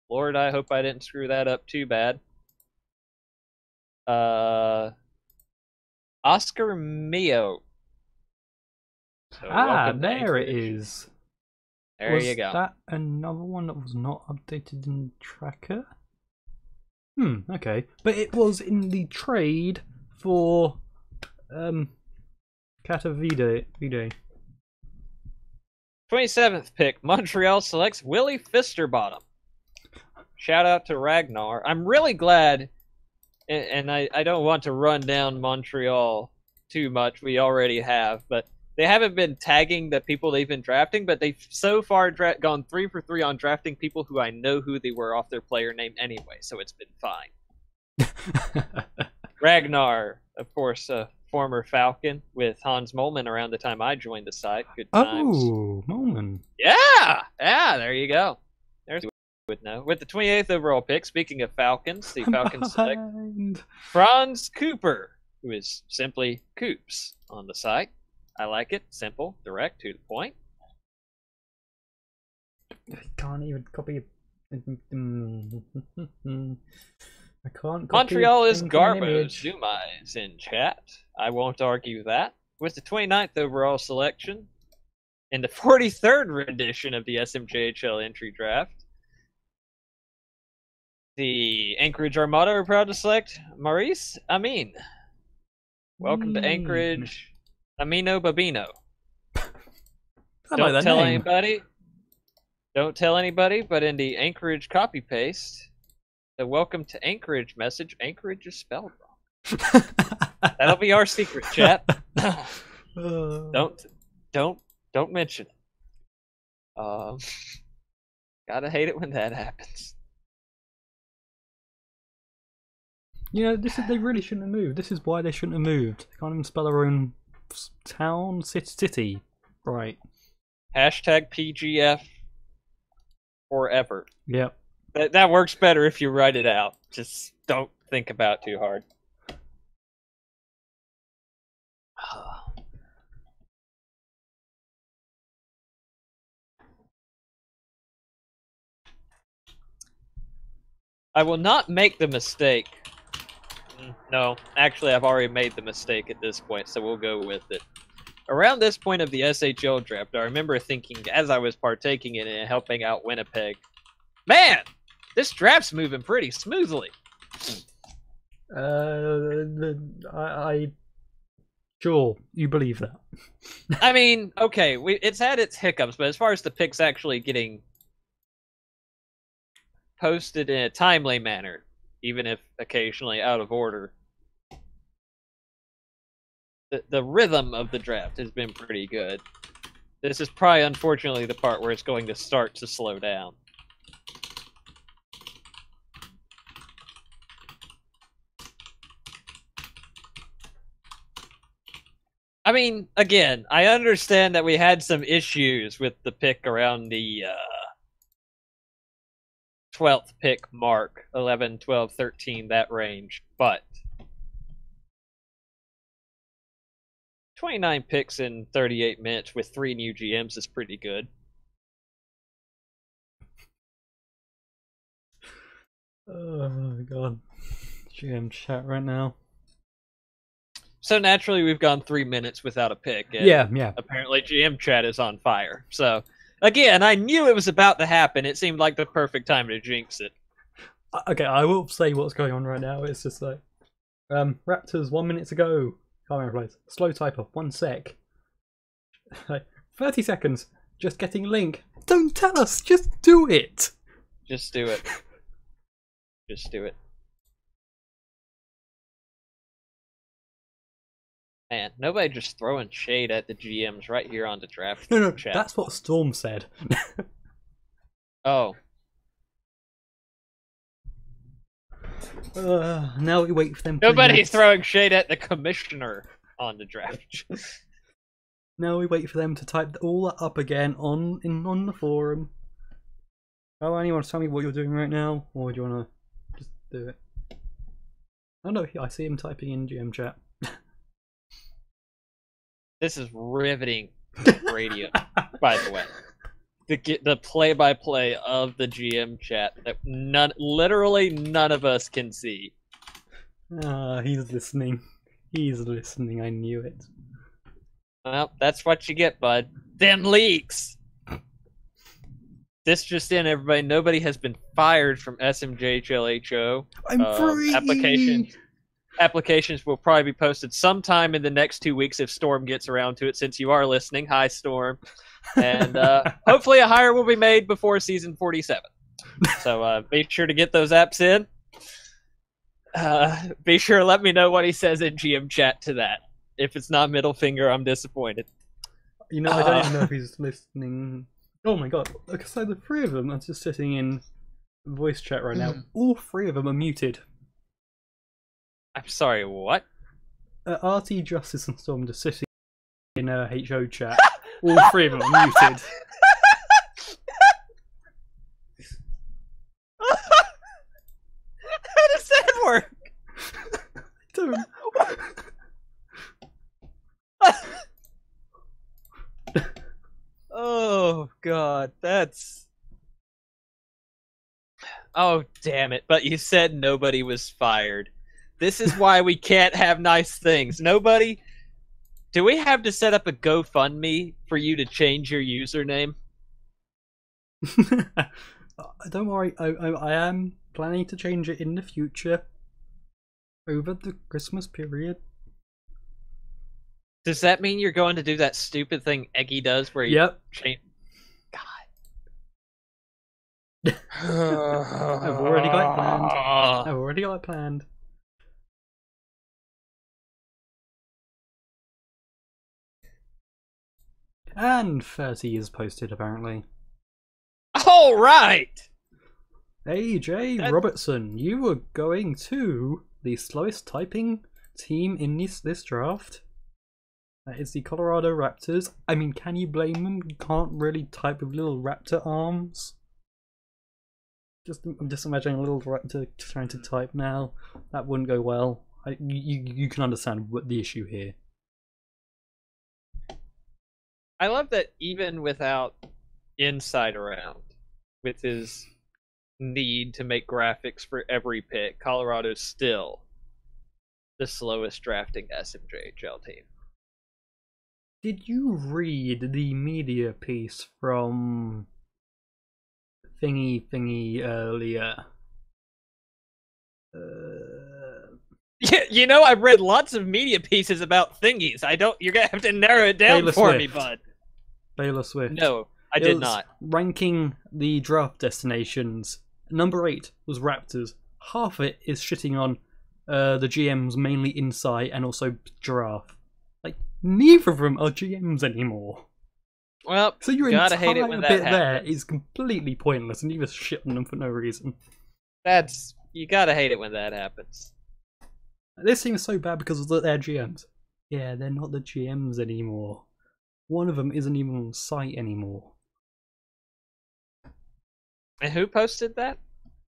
Lord, I hope I didn't screw that up too bad. Oscar Mio. So there it is. There you go. Was that another one that was not updated in Tracker? Okay. But it was in the trade for Kata Vide. 27th pick, Montreal selects Willie Fisterbottom. Shout out to Ragnar. I'm really glad, and I don't want to run down Montreal too much. We already have, but they haven't been tagging the people they've been drafting, but they've so far gone 3 for 3 on drafting people who I know who they were off their player name anyway, so it's been fine. Ragnar, of course, former Falcon with Hans Molman around the time I joined the site. Good times. Oh, Molman. Yeah, there you go. There's would know. With the 28th overall pick, speaking of Falcons, the Falcons select Franz Cooper, who is simply Coops on the site. I like it. Simple, direct, to the point. I can't even copy. I can't. Montreal is Garbo. Zuma is in chat. I won't argue that. With the 29th overall selection, in the 43rd rendition of the SMJHL entry draft, the Anchorage Armada are proud to select Maurice Amin. Welcome to Anchorage, Amino Babino. Don't tell anybody. Don't tell anybody, but in the Anchorage copy paste, the welcome to Anchorage message, Anchorage is spelled wrong. That'll be our secret, chat. Don't mention it. Gotta hate it when that happens. You know, they really shouldn't have moved. This is why they shouldn't have moved. They can't even spell their own town, city. Right. Hashtag PGF forever. Yep. That works better if you write it out. Just don't think about it too hard. I will not make the mistake. No, actually, I've already made the mistake at this point, so we'll go with it. Around this point of the SHL draft, I remember thinking, as I was partaking in it and helping out Winnipeg, man, this draft's moving pretty smoothly. Sure, you believe that. I mean, okay, it's had its hiccups, but as far as the picks actually getting posted in a timely manner, even if occasionally out of order, the rhythm of the draft has been pretty good. This is probably, unfortunately, the part where it's going to start to slow down. I mean, again, I understand that we had some issues with the pick around the 12th pick mark, 11, 12, 13, that range, but 29 picks in 38 minutes with 3 new GMs is pretty good. Oh my god. GM chat right now. So naturally, we've gone 3 minutes without a pick. And yeah. Apparently, GM chat is on fire. So, again, I knew it was about to happen. It seemed like the perfect time to jinx it. Okay, I will say what's going on right now. It's just like, Raptors 1 minute to go. Can't remember place. Slow typer, 1 sec. Like, 30 seconds. Just getting link. Don't tell us. Just do it. Just do it. Just do it. Man, nobody just throwing shade at the GMs right here on the draft chat. That's what Storm said. Oh. Now we wait for them. Nobody's throwing shade at the commissioner on the draft. Now we wait for them to type all that up again on the forum. Oh, anyone tell me what you're doing right now, or do you want to just do it? Oh no, I see him typing in GM chat. This is riveting radio, by the way. The play-by-play of the GM chat that literally none of us can see. He's listening. He's listening. I knew it. Well, that's what you get, bud. Them leaks. This just in, everybody. Nobody has been fired from SMJHL. I'm free. Applications will probably be posted sometime in the next 2 weeks if Storm gets around to it, since you are listening. Hi, Storm. And hopefully a hire will be made before season 47. So be sure to get those apps in. Be sure to let me know what he says in GM chat to that. If it's not middle finger, I'm disappointed. You know, I don't even know if he's listening. Oh my god. Look, so the 3 of them are just sitting in voice chat right now. All 3 of them are muted. I'm sorry, what? RT, Justice, and Storm just sitting in a HO chat. All 3 of them are muted. How does that work? I don't. Oh, God, that's... Oh, damn it. But you said nobody was fired. This is why we can't have nice things. Nobody... Do we have to set up a GoFundMe for you to change your username? Don't worry, I am planning to change it in the future. Over the Christmas period. Does that mean you're going to do that stupid thing Eggy does where you change... God. I've already got it planned. I've already got it planned. And 30 is posted, apparently. All right! AJ Robertson, you were going to the slowest typing team in this draft. That is the Colorado Raptors. I mean, can you blame them? You can't really type with little raptor arms. I'm just imagining a little raptor trying to type now. That wouldn't go well. You can understand what the issue here. I love that even without Inside Around, with his need to make graphics for every pick, Colorado's still the slowest drafting SMJHL team. Did you read the media piece from Thingy earlier? Yeah, you know, I've read lots of media pieces about thingies. You're gonna have to narrow it down for me, bud. Taylor Swift. No, I did not. Ranking the draft destinations. Number 8 was Raptors. Half of it is shitting on the GMs, mainly Insight and also Giraffe. Like, neither of them are GMs anymore. Well, so your gotta entire hate it when bit that there happens. is completely pointless, and you just shit on them for no reason. You gotta hate it when that happens. This seems so bad because of their GMs. Yeah, they're not the GMs anymore. One of them isn't even on site anymore. And who posted that?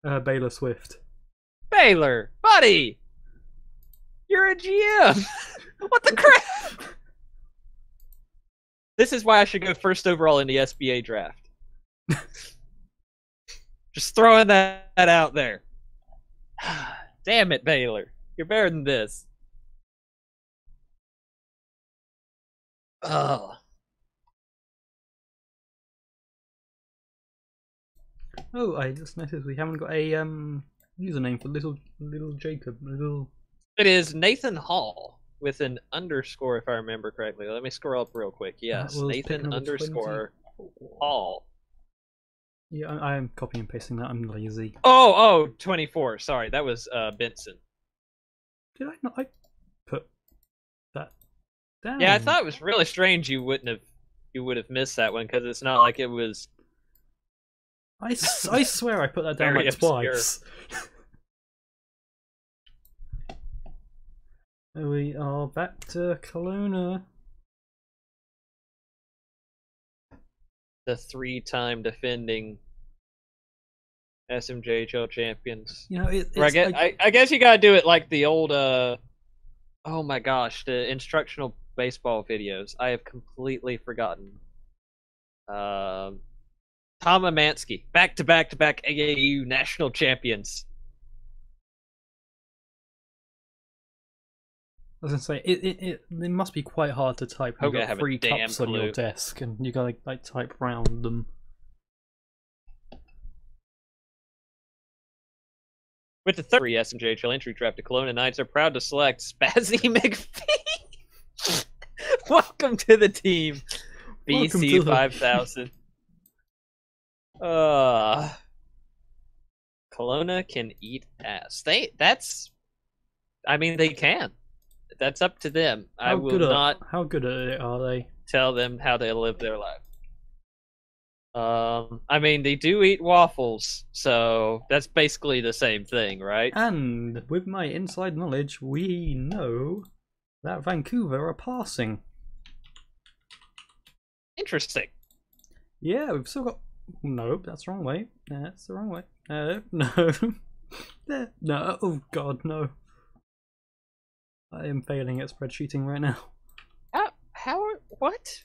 Baylor Swift. Baylor, buddy, you're a GM. What the crap? This is why I should go first overall in the SBA draft. Just throwing that out there. Damn it, Baylor. You're better than this. Oh. Oh, I just noticed we haven't got a username for little Jacob. It is Nathan Hall with an underscore, if I remember correctly. Let me scroll up real quick. Yes, Nathan underscore 20. Hall. Yeah, I'm copying and pasting that. I'm lazy. Oh, 24. Sorry, that was Benson. Did I not? I put that down. Yeah, I thought it was really strange you would have missed that one because it's not like it was. I swear I put that down like twice. We are back to Kelowna. The 3-time defending SMJHL champions. You know, I guess you gotta do it like the old. Oh my gosh, the instructional baseball videos. I have completely forgotten. Tom Amansky, back to back AAU national champions. I was gonna say it must be quite hard to type. You've got 3 cups on your desk, and you gotta like type round them. With the 3 SMJHL entry draft, the Kelowna Knights are proud to select Spazzy McPhee. Welcome to the team, BC 5000. Kelowna can eat ass. They can. That's up to them. I will not. How good are they? Tell them how they live their life. I mean, they do eat waffles, so that's basically the same thing, right? And with my inside knowledge, we know that Vancouver are passing. Interesting. Yeah, we've still got. Nope, that's the wrong way. That's the wrong way. No. No. Oh God, no. I am failing at spreadsheeting right now. What?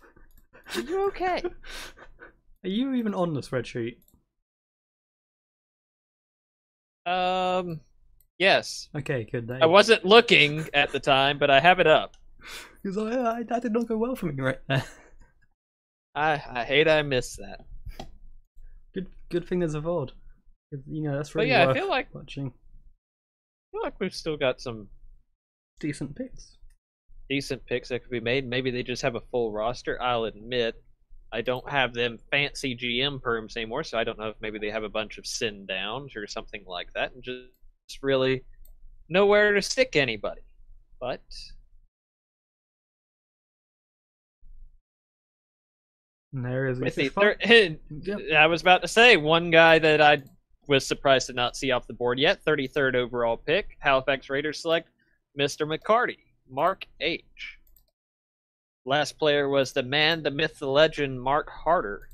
Are you okay? Are you even on the spreadsheet? Yes. Okay, good. I wasn't looking at the time, but I have it up. Because that did not go well for me right there. I hate I missed that. Good thing there's a VOD. You know, that's really worth I feel like watching. I feel like we've still got some decent picks. Decent picks that could be made. Maybe they just have a full roster. I'll admit, I don't have them fancy GM perms anymore, so I don't know if maybe they have a bunch of send downs or something like that, and just really nowhere to stick anybody. But there is I was about to say one guy that I was surprised to not see off the board yet. 33rd overall pick, Halifax Raiders select Mr. McCarty, Mark H. Last player was the man, the myth, the legend, Mark Harder.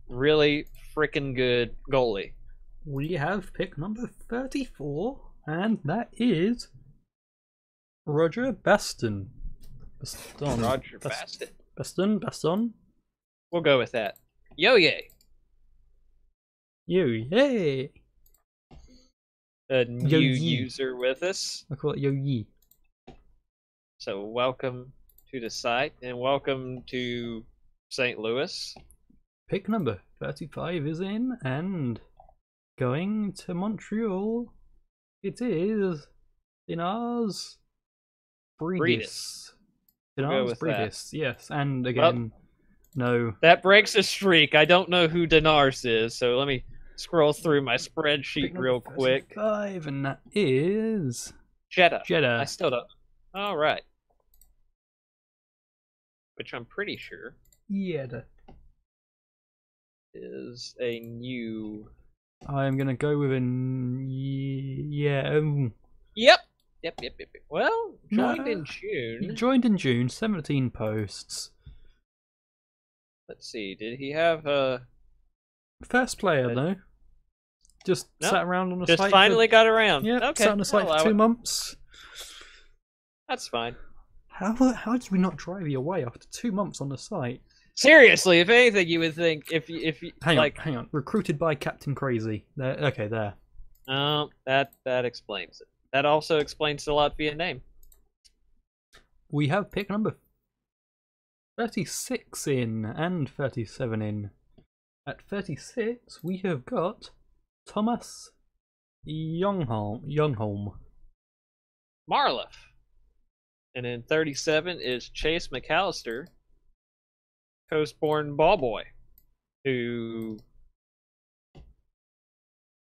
Really freaking good goalie. We have pick number 34, and that is Roger Baston. Roger Baston. Baston. We'll go with that. Yo-yay. Yo-yay. A new user with us. I call it yo-yee. So welcome to the site, and welcome to St. Louis. Pick number 35 is in, and going to Montreal, it is Dinars Breedis. Dinars Breedis, yes. And again, no. That breaks a streak. I don't know who Dinars is, so let me scroll through my spreadsheet real quick. 35, and that is Jeddah. Jeddah. I still don't. All right. Which I'm pretty sure. Jeddah. Is a new. I'm gonna go with an yeah. Yep. Well, joined in June. He joined in June. 17 posts. Let's see. Did he have a first player though? Just sat around on the site. Just finally got around. Yeah. Okay. Sat on the site for 2 months. That's fine. How did we not drive you away after 2 months on the site? Seriously, if anything, you would think if you hang on. Recruited by Captain Crazy. There. Okay, there. Oh, that explains it. That also explains the Latvia name. We have pick number 36 in and 37 in. At 36, we have got Thomas Youngholm. Marleff. And in 37 is Chase McAllister, Coast-born ball boy, who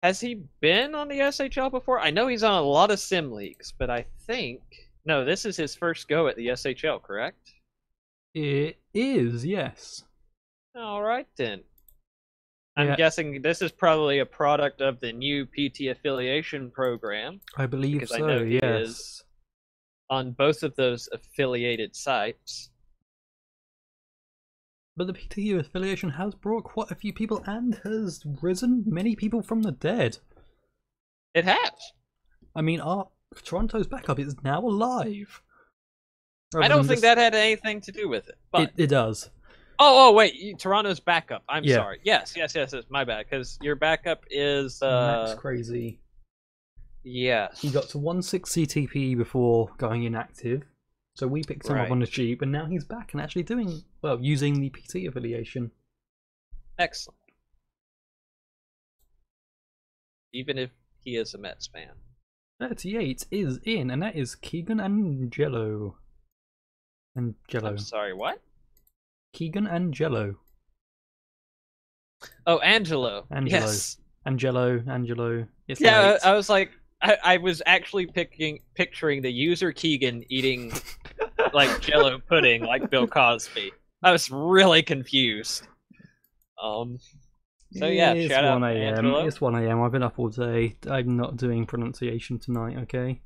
has he been on the SHL before? I know he's on a lot of sim leagues, but I think no, this is his first go at the SHL, correct? It is, yes. All right then. I'm guessing this is probably a product of the new PT affiliation program. I believe so. I know he yes. is on both of those affiliated sites. But the PT affiliation has brought quite a few people and has risen many people from the dead. It has. I mean, Toronto's backup is now alive. I don't think that had anything to do with it. But it does. Oh, wait. Toronto's backup. I'm sorry. Yes. My bad. Because your backup is... Max Crazy. Yes. He got to 160 TP before going inactive. So we picked him up on the cheap, and now he's back and actually doing, well, using the PT affiliation. Excellent. Even if he is a Mets fan. 38 is in, and that is Keegan Angelo. I'm sorry, what? Keegan Angelo. Oh, Angelo. Yes. Angelo. It's late. I was like, I was actually picturing the user Keegan eating like Jello pudding, like Bill Cosby. I was really confused. So yeah, it's shout out 1 a.m. Angelo. It's 1 a.m. I've been up all day. I'm not doing pronunciation tonight. Okay.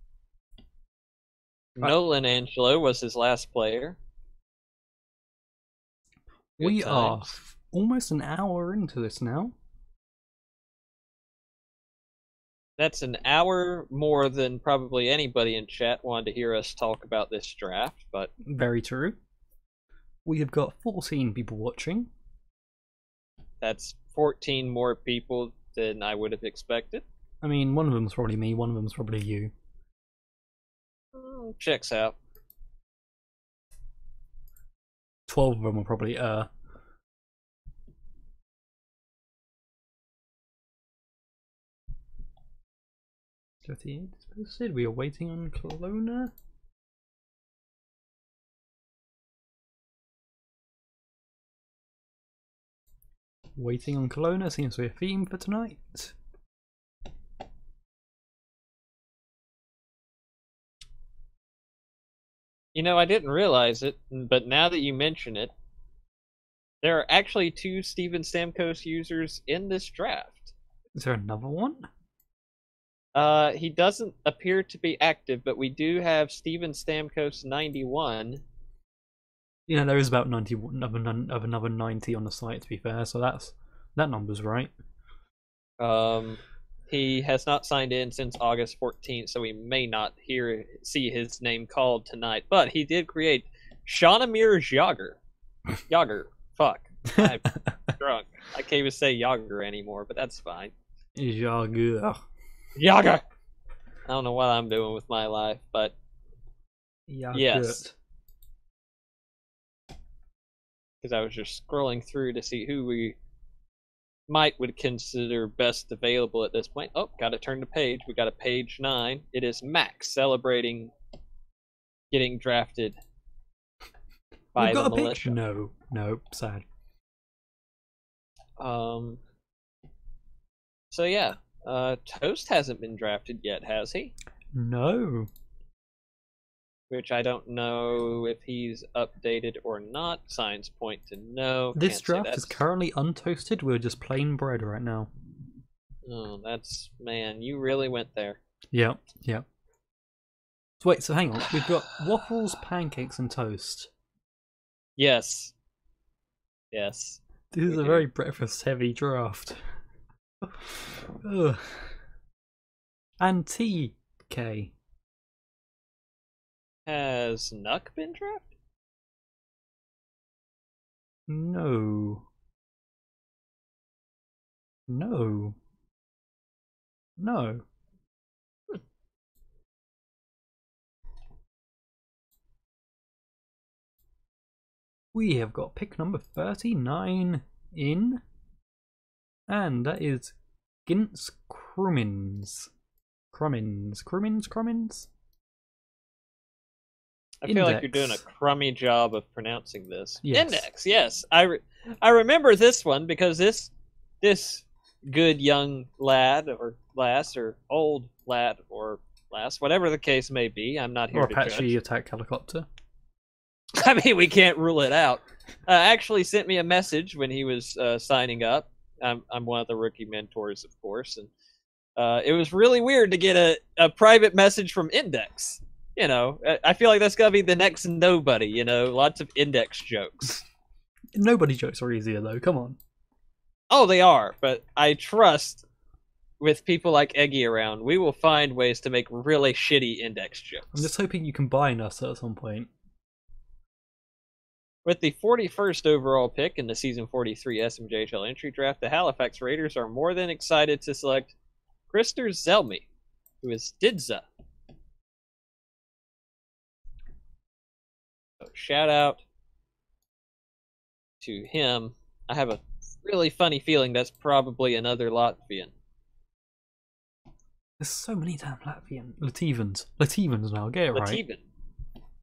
Nolan Angelo was his last player. We are almost an hour into this now. That's an hour more than probably anybody in chat wanted to hear us talk about this draft, but... Very true. We have got 14 people watching. That's 14 more people than I would have expected. I mean, one of them's probably me, one of them's probably you. Checks out. 12 of them are probably 38 is posted. We are waiting on Kelowna. Waiting on Kelowna seems to be a theme for tonight. You know, I didn't realize it, but now that you mention it, there are actually 2 Steven Stamkos users in this draft. Is there another one? He doesn't appear to be active, but we do have Steven Stamkos 91. You know, there is about 91 of another 90 on the site, to be fair, so that number's right. He has not signed in since August 14th, so we may not see his name called tonight. But he did create Shaunamir Jagr. Jagr. Fuck. I'm drunk. I can't even say Jagr anymore, but that's fine. Jagr. Jagr! I don't know what I'm doing with my life, but Jagr. yes. Because I was just scrolling through to see who we would consider best available at this point. Oh, gotta turn the page. We got a page 9. It is Max celebrating getting drafted by the militia. No, sad. So yeah, Toast hasn't been drafted yet, has he? No. Which I don't know if he's updated or not. Signs point to no. This draft is currently untoasted. We're just plain bread right now. Oh, man, you really went there. Yeah. So wait, so hang on. We've got waffles, pancakes, and toast. Yes. This is a very breakfast-heavy draft. Ugh. And TK. Has Nuck been drafted? No. We have got pick number 39 in, and that is Gintz Crummins. I feel like you're doing a crummy job of pronouncing this. Yes. Index, yes. I remember this one because this good young lad or lass or old lad or lass, whatever the case may be, I'm not here to judge. Or Apache attack helicopter. I mean, we can't rule it out. Actually sent me a message when he was signing up. I'm one of the rookie mentors, of course, and it was really weird to get a private message from Index. You know, I feel like that's gotta be the next nobody. You know, lots of Index jokes. Nobody jokes are easier though. Come on. Oh, they are, but I trust with people like Eggy around, we will find ways to make really shitty Index jokes. I'm just hoping you combine us at some point. With the 41st overall pick in the Season 43 SMJHL entry draft, the Halifax Raiders are more than excited to select Krister Zelmi, who is Didza. So shout out to him. I have a really funny feeling that's probably another Latvian. There's so many damn Latevans now, get it right. Latevan.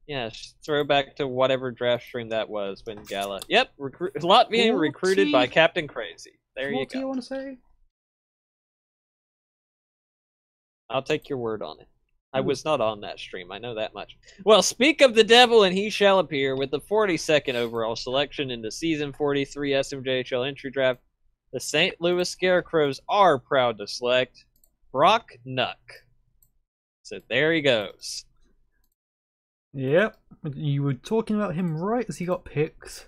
Yeah, throwback to whatever draft stream that was when Gala. Yep, Latvian recruited by Captain Crazy. There you go. What do you want to say? I'll take your word on it. I was not on that stream, I know that much. Well, speak of the devil and he shall appear with the 42nd overall selection in the Season 43 SMJHL entry draft. The St. Louis Scarecrows are proud to select Brock Nuck. So there he goes. Yep, you were talking about him right as he got picked.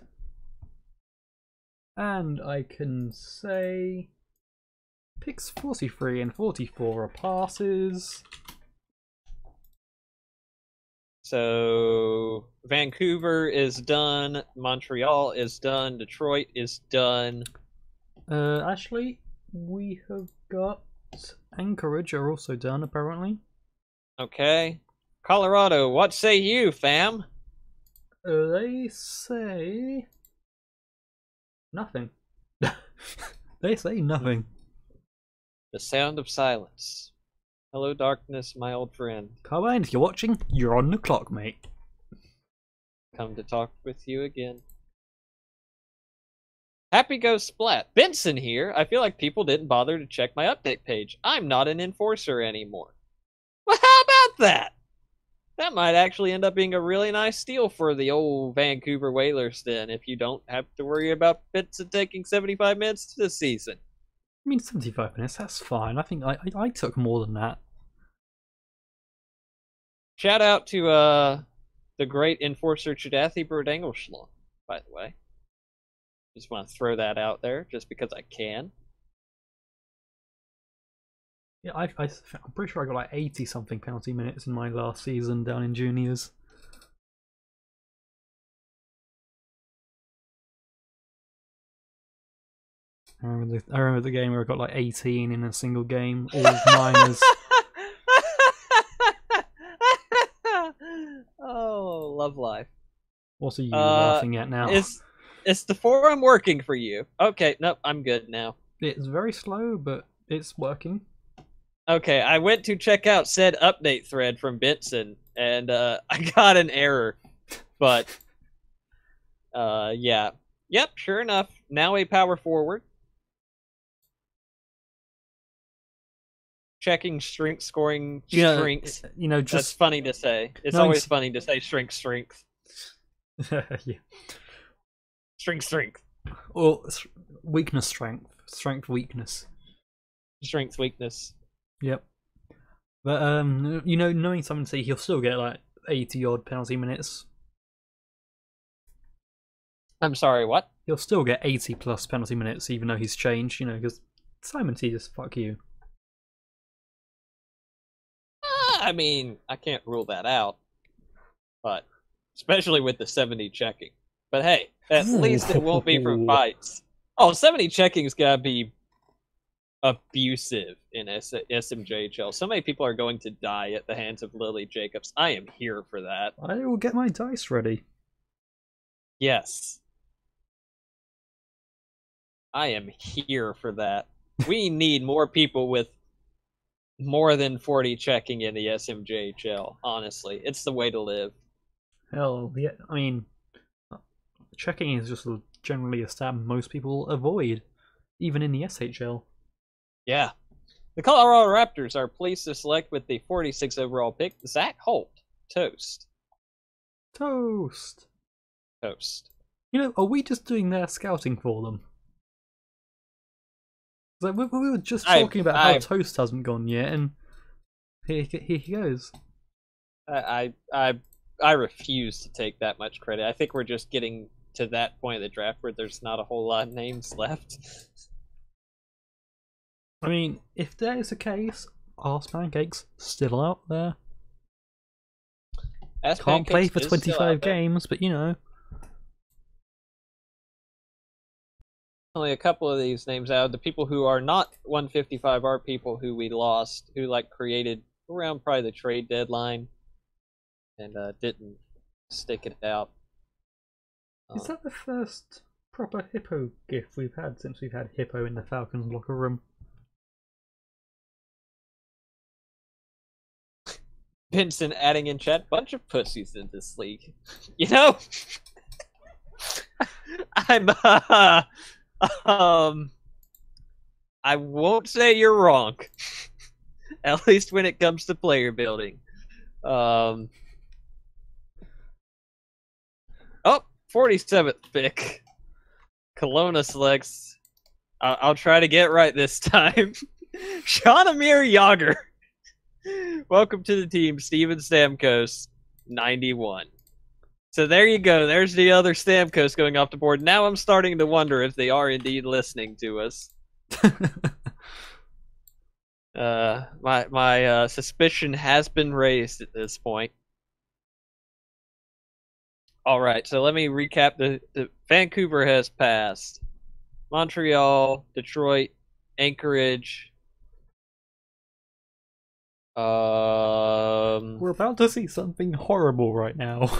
And I can say picks 43 and 44 are passes. So Vancouver is done, Montreal is done, Detroit is done. Actually, we have got Anchorage are also done apparently. Okay. Colorado, what say you, fam? They say nothing. They say nothing. The sound of silence. Hello, darkness, my old friend. Carmine, if you're watching, you're on the clock, mate. Come to talk with you again. Happy Ghost Splat. Benson here. I feel like people didn't bother to check my update page. I'm not an enforcer anymore. Well, how about that? That might actually end up being a really nice steal for the old Vancouver Whalers then, if you don't have to worry about Benson taking 75 minutes this season. I mean, 75 minutes, that's fine. I think I took more than that. Shout out to the great enforcer Chidathi Berdangelschlon, by the way. Just want to throw that out there, just because I can. Yeah, I'm pretty sure I got like 80 something penalty minutes in my last season down in juniors. I remember the game where I got like 18 in a single game, all minors. Oh, love life. What are you laughing at now? It's the forum working for you? Okay, nope, I'm good now. It's very slow, but it's working. Okay, I went to check out said update thread from Benson, and I got an error. But, yeah. Yep, sure enough, now a power forward. Checking strength, scoring strengths. You know, just that's funny to say. It's always funny to say strength. Yeah. Strength. Or weakness, strength, weakness. Strength, weakness. Yep. But you know, knowing someone say he'll still get like 80 odd penalty minutes. I'm sorry, what? He'll still get 80 plus penalty minutes, even though he's changed. You know, because Simon T just fuck you. I mean, I can't rule that out, but especially with the 70 checking. But hey, at least it won't be from fights. Oh, 70 checking's gotta be abusive in SMJHL. So many people are going to die at the hands of Lily Jacobs. I am here for that. I will get my dice ready. Yes. I am here for that. We need more people with more than 40 checking in the SMJHL, honestly. It's the way to live. Hell, yeah, I mean, checking is just generally a stat most people avoid, even in the SHL. Yeah. The Colorado Raptors are pleased to select with the 46 overall pick, Zach Holt. Toast. You know, are we just doing their scouting for them? Like, we were just talking about how Toast hasn't gone yet, and here he goes. I refuse to take that much credit. I think we're just getting to that point of the draft where there's not a whole lot of names left. I mean, if that is the case, Arse Pancakes still out there. Can't play for 25 games, but you know. Only a couple of these names out. The people who are not 155 are people who we lost, who created around probably the trade deadline and didn't stick it out. Is that the first proper Hippo gif we've had since we've had Hippo in the Falcons locker room? Vincent adding in chat, bunch of pussies in this league. You know? I won't say you're wrong. At least when it comes to player building. Oh, 47th pick. Kelowna selects. I'll try to get right this time. Shaunamir Yager. Welcome to the team, Steven Stamkos, 91. So there you go. There's the other Stamkos going off the board. Now I'm starting to wonder if they are indeed listening to us. My suspicion has been raised at this point. All right, so let me recap. The Vancouver has passed. Montreal, Detroit, Anchorage. We're about to see something horrible right now.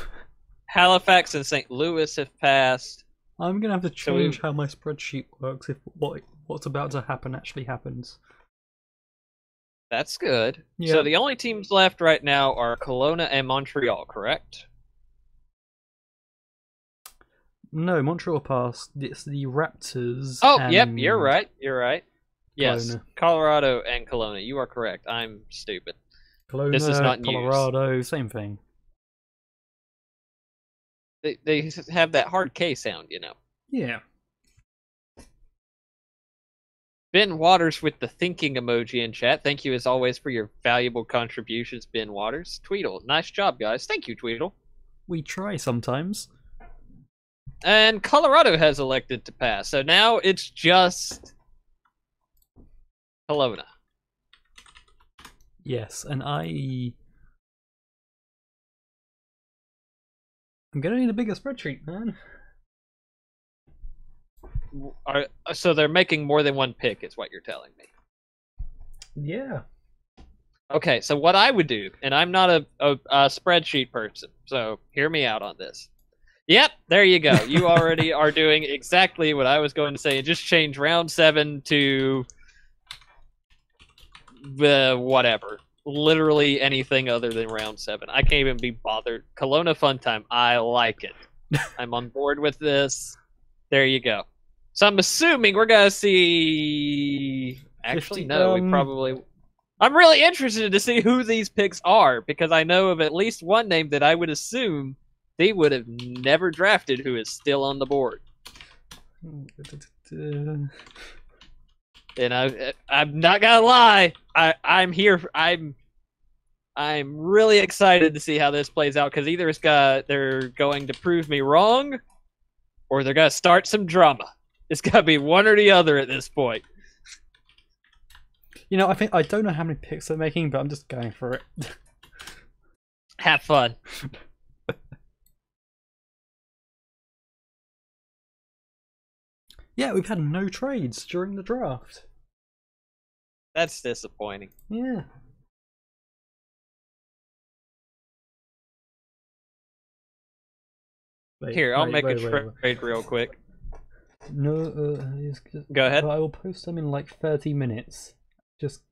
Halifax and St. Louis have passed. I'm gonna have to change how my spreadsheet works if what's about to happen actually happens. That's good. Yep. So the only teams left right now are Kelowna and Montreal, correct? No, Montreal passed. It's the Raptors. Oh, yep, you're right. Yes, Kelowna. Colorado and Kelowna. You are correct. I'm stupid. Kelowna, this is not Colorado, news. Same thing. They have that hard K sound, you know. Yeah. Ben Waters with the thinking emoji in chat. Thank you as always for your valuable contributions, Ben Waters. Tweedle, nice job, guys. Thank you, Tweedle. We try sometimes. And Colorado has elected to pass, so now it's just Kelowna. Yes, and I'm gonna need a bigger spreadsheet, man. So they're making more than one pick, is what you're telling me. Yeah. Okay, so what I would do, and I'm not a spreadsheet person, so hear me out on this. Yep, there you go. You already are doing exactly what I was going to say. Just change round 7 to whatever. Literally anything other than round 7. I can't even be bothered. Kelowna Fun Time. I like it. I'm on board with this. There you go. So I'm assuming we're going to see... Actually, 50, no, we probably... I'm really interested to see who these picks are, because I know of at least one name that I would assume they would have never drafted who is still on the board. And I'm not gonna lie, I'm here. I'm really excited to see how this plays out, because either they're going to prove me wrong, or they're gonna start some drama. It's gotta be one or the other at this point. You know, I don't know how many picks they're making, but I'm just going for it. Have fun. Yeah, we've had no trades during the draft. That's disappointing. Yeah. Here, I'll make a trade real quick. No, go ahead. I will post them in like 30 minutes. Just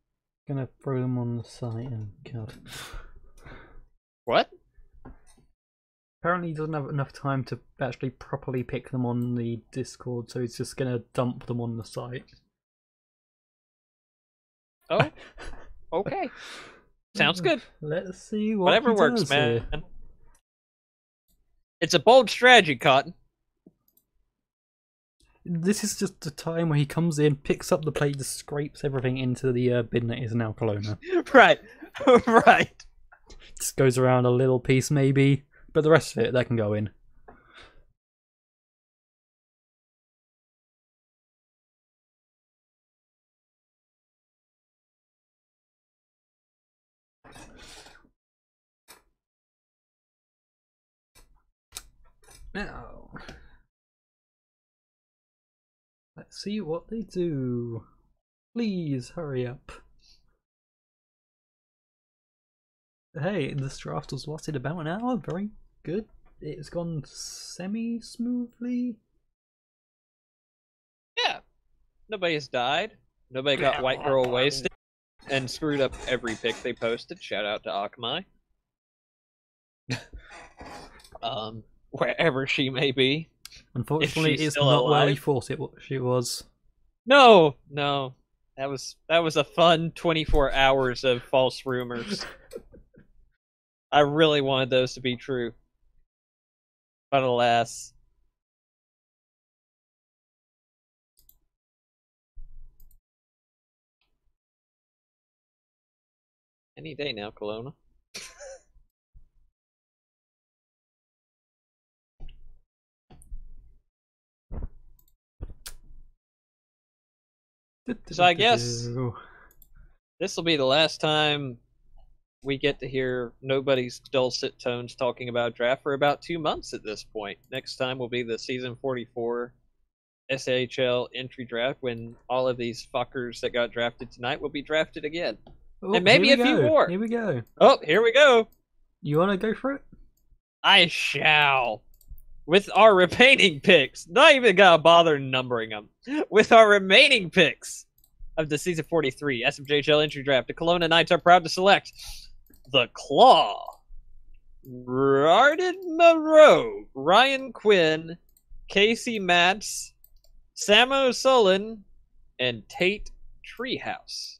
gonna throw them on the site and God. What? Apparently he doesn't have enough time to actually properly pick them on the Discord, so he's just gonna dump them on the site. Oh, okay. Sounds good. Let's see what Whatever he works, does man. here. It's a bold strategy, Cotton. This is just the time where he comes in, picks up the plate, just scrapes everything into the bin that is now Kelowna. Right, right. Just goes around a little piece maybe, but the rest of it, that can go in. Now, let's see what they do. Please hurry up. Hey, this draft has lasted about an hour. Very good. It's gone semi-smoothly. Yeah. Nobody has died. Nobody got white girl wasted and screwed up every pick they posted. Shout out to Akamai. Wherever she may be. Unfortunately, it's still not where alive. we thought she was. No. That was a fun 24 hours of false rumors. I really wanted those to be true. But alas. Any day now, Kelowna. So I guess this will be the last time we get to hear nobody's dulcet tones talking about draft for about 2 months at this point. Next time will be the season 44 SHL entry draft, when all of these fuckers that got drafted tonight will be drafted again. Oh, and maybe a few more. Here we go. Oh, here we go. You want to go for it? I shall. With our remaining picks, not even gonna bother numbering them. With our remaining picks of the season 43 SMJHL entry draft, the Kelowna Knights are proud to select the Claw, Rarded Monroe, Ryan Quinn, Casey Matz, Samo Solon, and Tate Treehouse.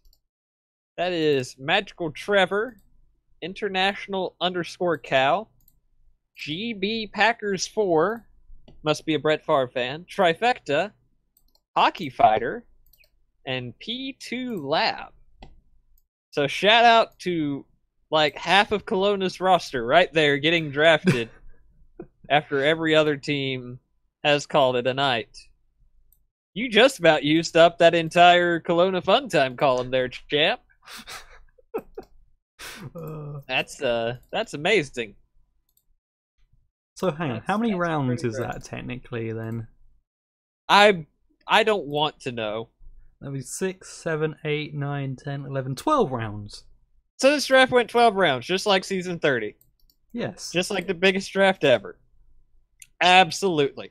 That is Magical Trevor, International _Cal, GB Packers 4, must be a Brett Favre fan, Trifecta, Hockey Fighter, and P2 Lab. So shout out to like half of Kelowna's roster right there getting drafted after every other team has called it a night. You just about used up that entire Kelowna Fun Time column there, champ. That's amazing. So hang on, how many rounds is that technically then? I don't want to know. That'd be 6, 7, 8, 9, 10, 11, 12 rounds. So this draft went 12 rounds, just like season 30. Yes. Just like the biggest draft ever. Absolutely.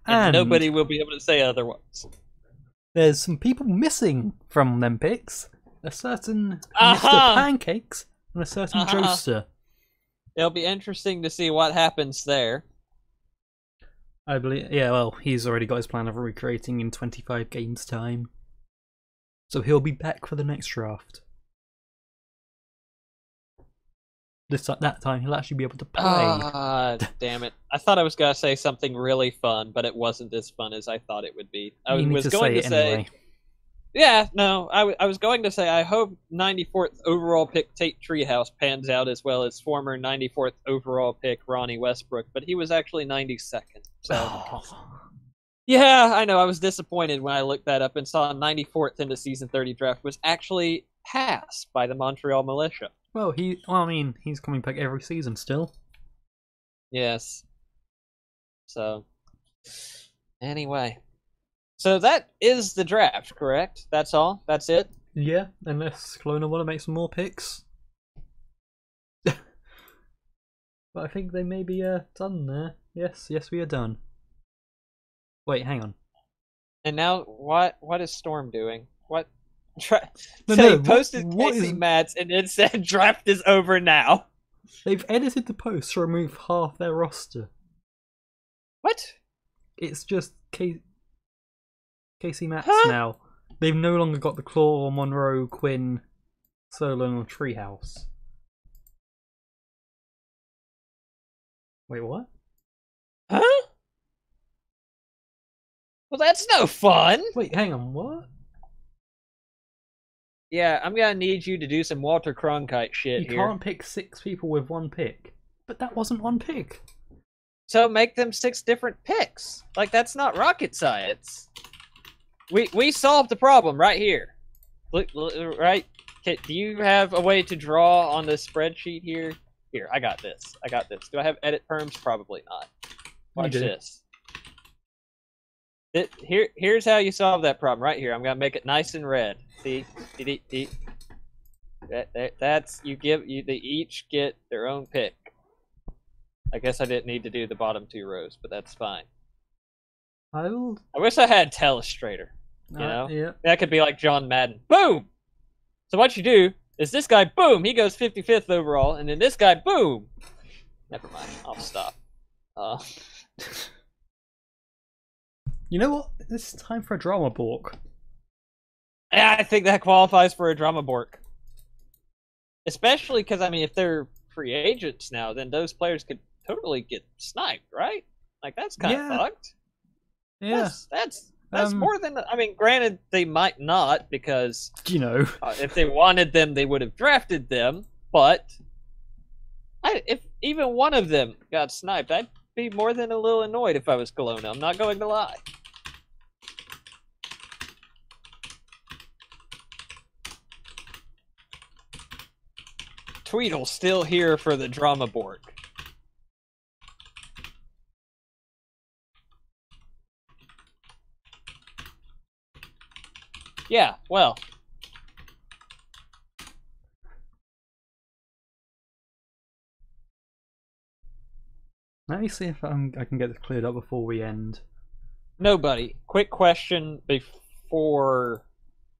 And nobody will be able to say otherwise. There's some people missing from them picks. A certain Mr. Pancakes and a certain Joester. It'll be interesting to see what happens there. I believe, yeah, well, he's already got his plan of recreating in 25 games' time. So he'll be back for the next draft. That time he'll actually be able to play. Damn it. I thought I was going to say something really fun, but it wasn't as fun as I thought it would be. I was going to say... Anyway. Yeah, no, I was going to say I hope 94th overall pick Tate Treehouse pans out as well as former 94th overall pick Ronnie Westbrook, but he was actually 92nd. So, yeah, I know. I was disappointed when I looked that up and saw 94th in the season 30 draft was actually passed by the Montreal Militia. Well, he's coming back every season still. Yes. So, anyway. So that is the draft, correct? That's all? That's it? Yeah, unless Kelowna want to make some more picks. But I think they may be done there. Yes, we are done. Wait, hang on. And now, what is Storm doing? What? He posted Casey Mats and it said draft is over now. They've edited the post to remove half their roster. What? It's just Casey Mats now. They've no longer got the Claw, Monroe, Quinn, Solon, or Treehouse. Wait, what? Huh? Well, that's no fun. Wait, hang on, what? Yeah, I'm gonna need you to do some Walter Cronkite shit here. You can't pick 6 people with 1 pick. But that wasn't 1 pick. So make them 6 different picks. Like, that's not rocket science. We solved the problem right here. Look, right? Okay, do you have a way to draw on this spreadsheet here? Here, I got this. Do I have edit perms? Probably not. Watch this. Here's how you solve that problem right here. I'm gonna make it nice and red. See? That's they each get their own pick. I guess I didn't need to do the bottom 2 rows, but that's fine. I wish I had Telestrator. You know? Yeah. That could be like John Madden. Boom! So what you do is this guy, boom, he goes 55th overall, and then this guy, boom! Never mind, I'll stop. You know what? It's time for a drama bork. Yeah, I think that qualifies for a drama bork. Especially because, I mean, if they're free agents now, then those players could totally get sniped, right? Like, that's kind of fucked. Yeah. That's more than... I mean, granted, they might not, because... You know. If they wanted them, they would have drafted them, but... if even one of them got sniped, I'd be more than a little annoyed if I was Kelowna. I'm not going to lie. Tweedle's still here for the drama board. Yeah, well. Let me see if I can get this cleared up before we end. Nobody. Quick question before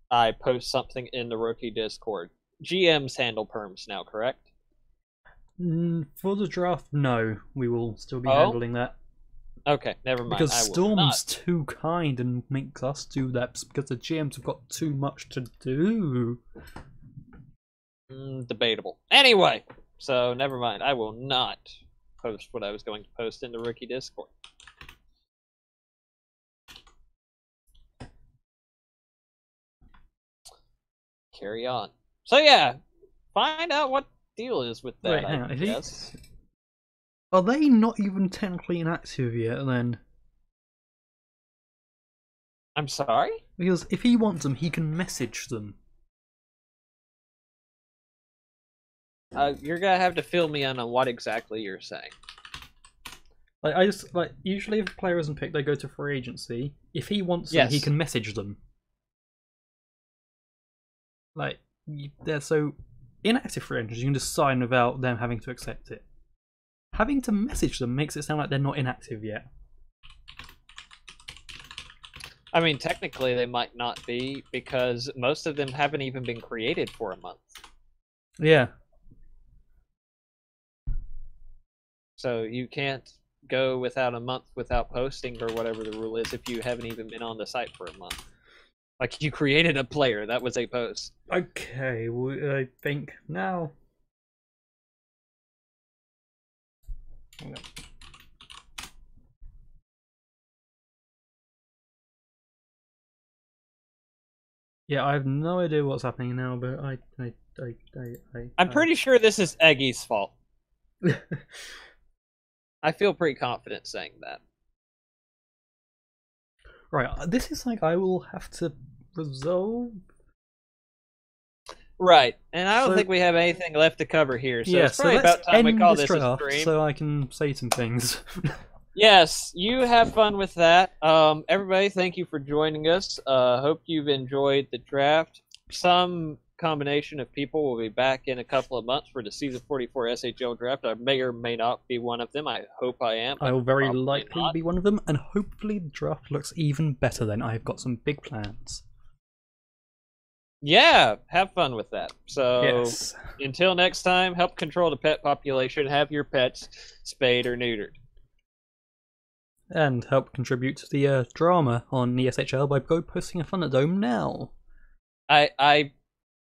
I post something in the rookie Discord. GMs handle perms now, correct? For the draft, no. We will still be handling that. Okay, never mind. Because Storm's too kind and makes us do that because the GMs have got too much to do. Debatable. Anyway, so never mind. I will not post what I was going to post in the rookie Discord. carry on. So yeah, find out what the deal is with that. Wait, hang on. Yes. Are they not even technically inactive yet? Then I'm sorry. because if he wants them, he can message them. You're gonna have to fill me in on what exactly you're saying. Like I just like usually if a player isn't picked, they go to free agency. If he wants them, he can message them. Like they're so inactive free agents, you can just sign without them having to accept it. Having to message them makes it sound like they're not inactive yet. I mean, technically they might not be because most of them haven't even been created for a month. Yeah. So you can't go without a month without posting or whatever the rule is if you haven't even been on the site for a month. Like you created a player, that was a post. Okay, well, I think now. Okay. Yeah, I have no idea what's happening now, but I'm pretty sure this is Eggy's fault. I feel pretty confident saying that. Right, this is like I will have to resolve. Right, and I don't think we have anything left to cover here, so it's probably about time we call this a stream. So I can say some things. Yes, you have fun with that. Everybody, thank you for joining us. Hope you've enjoyed the draft. Some combination of people will be back in a couple of months for the Season 44 SHL draft. I may or may not be one of them. I hope I am. I will very likely be one of them, and hopefully the draft looks even better then. I've got some big plans. Yeah, have fun with that. So yes. Until next time, help control the pet population. Have your pets spayed or neutered. And help contribute to the drama on the SHL by posting a Thunderdome now. I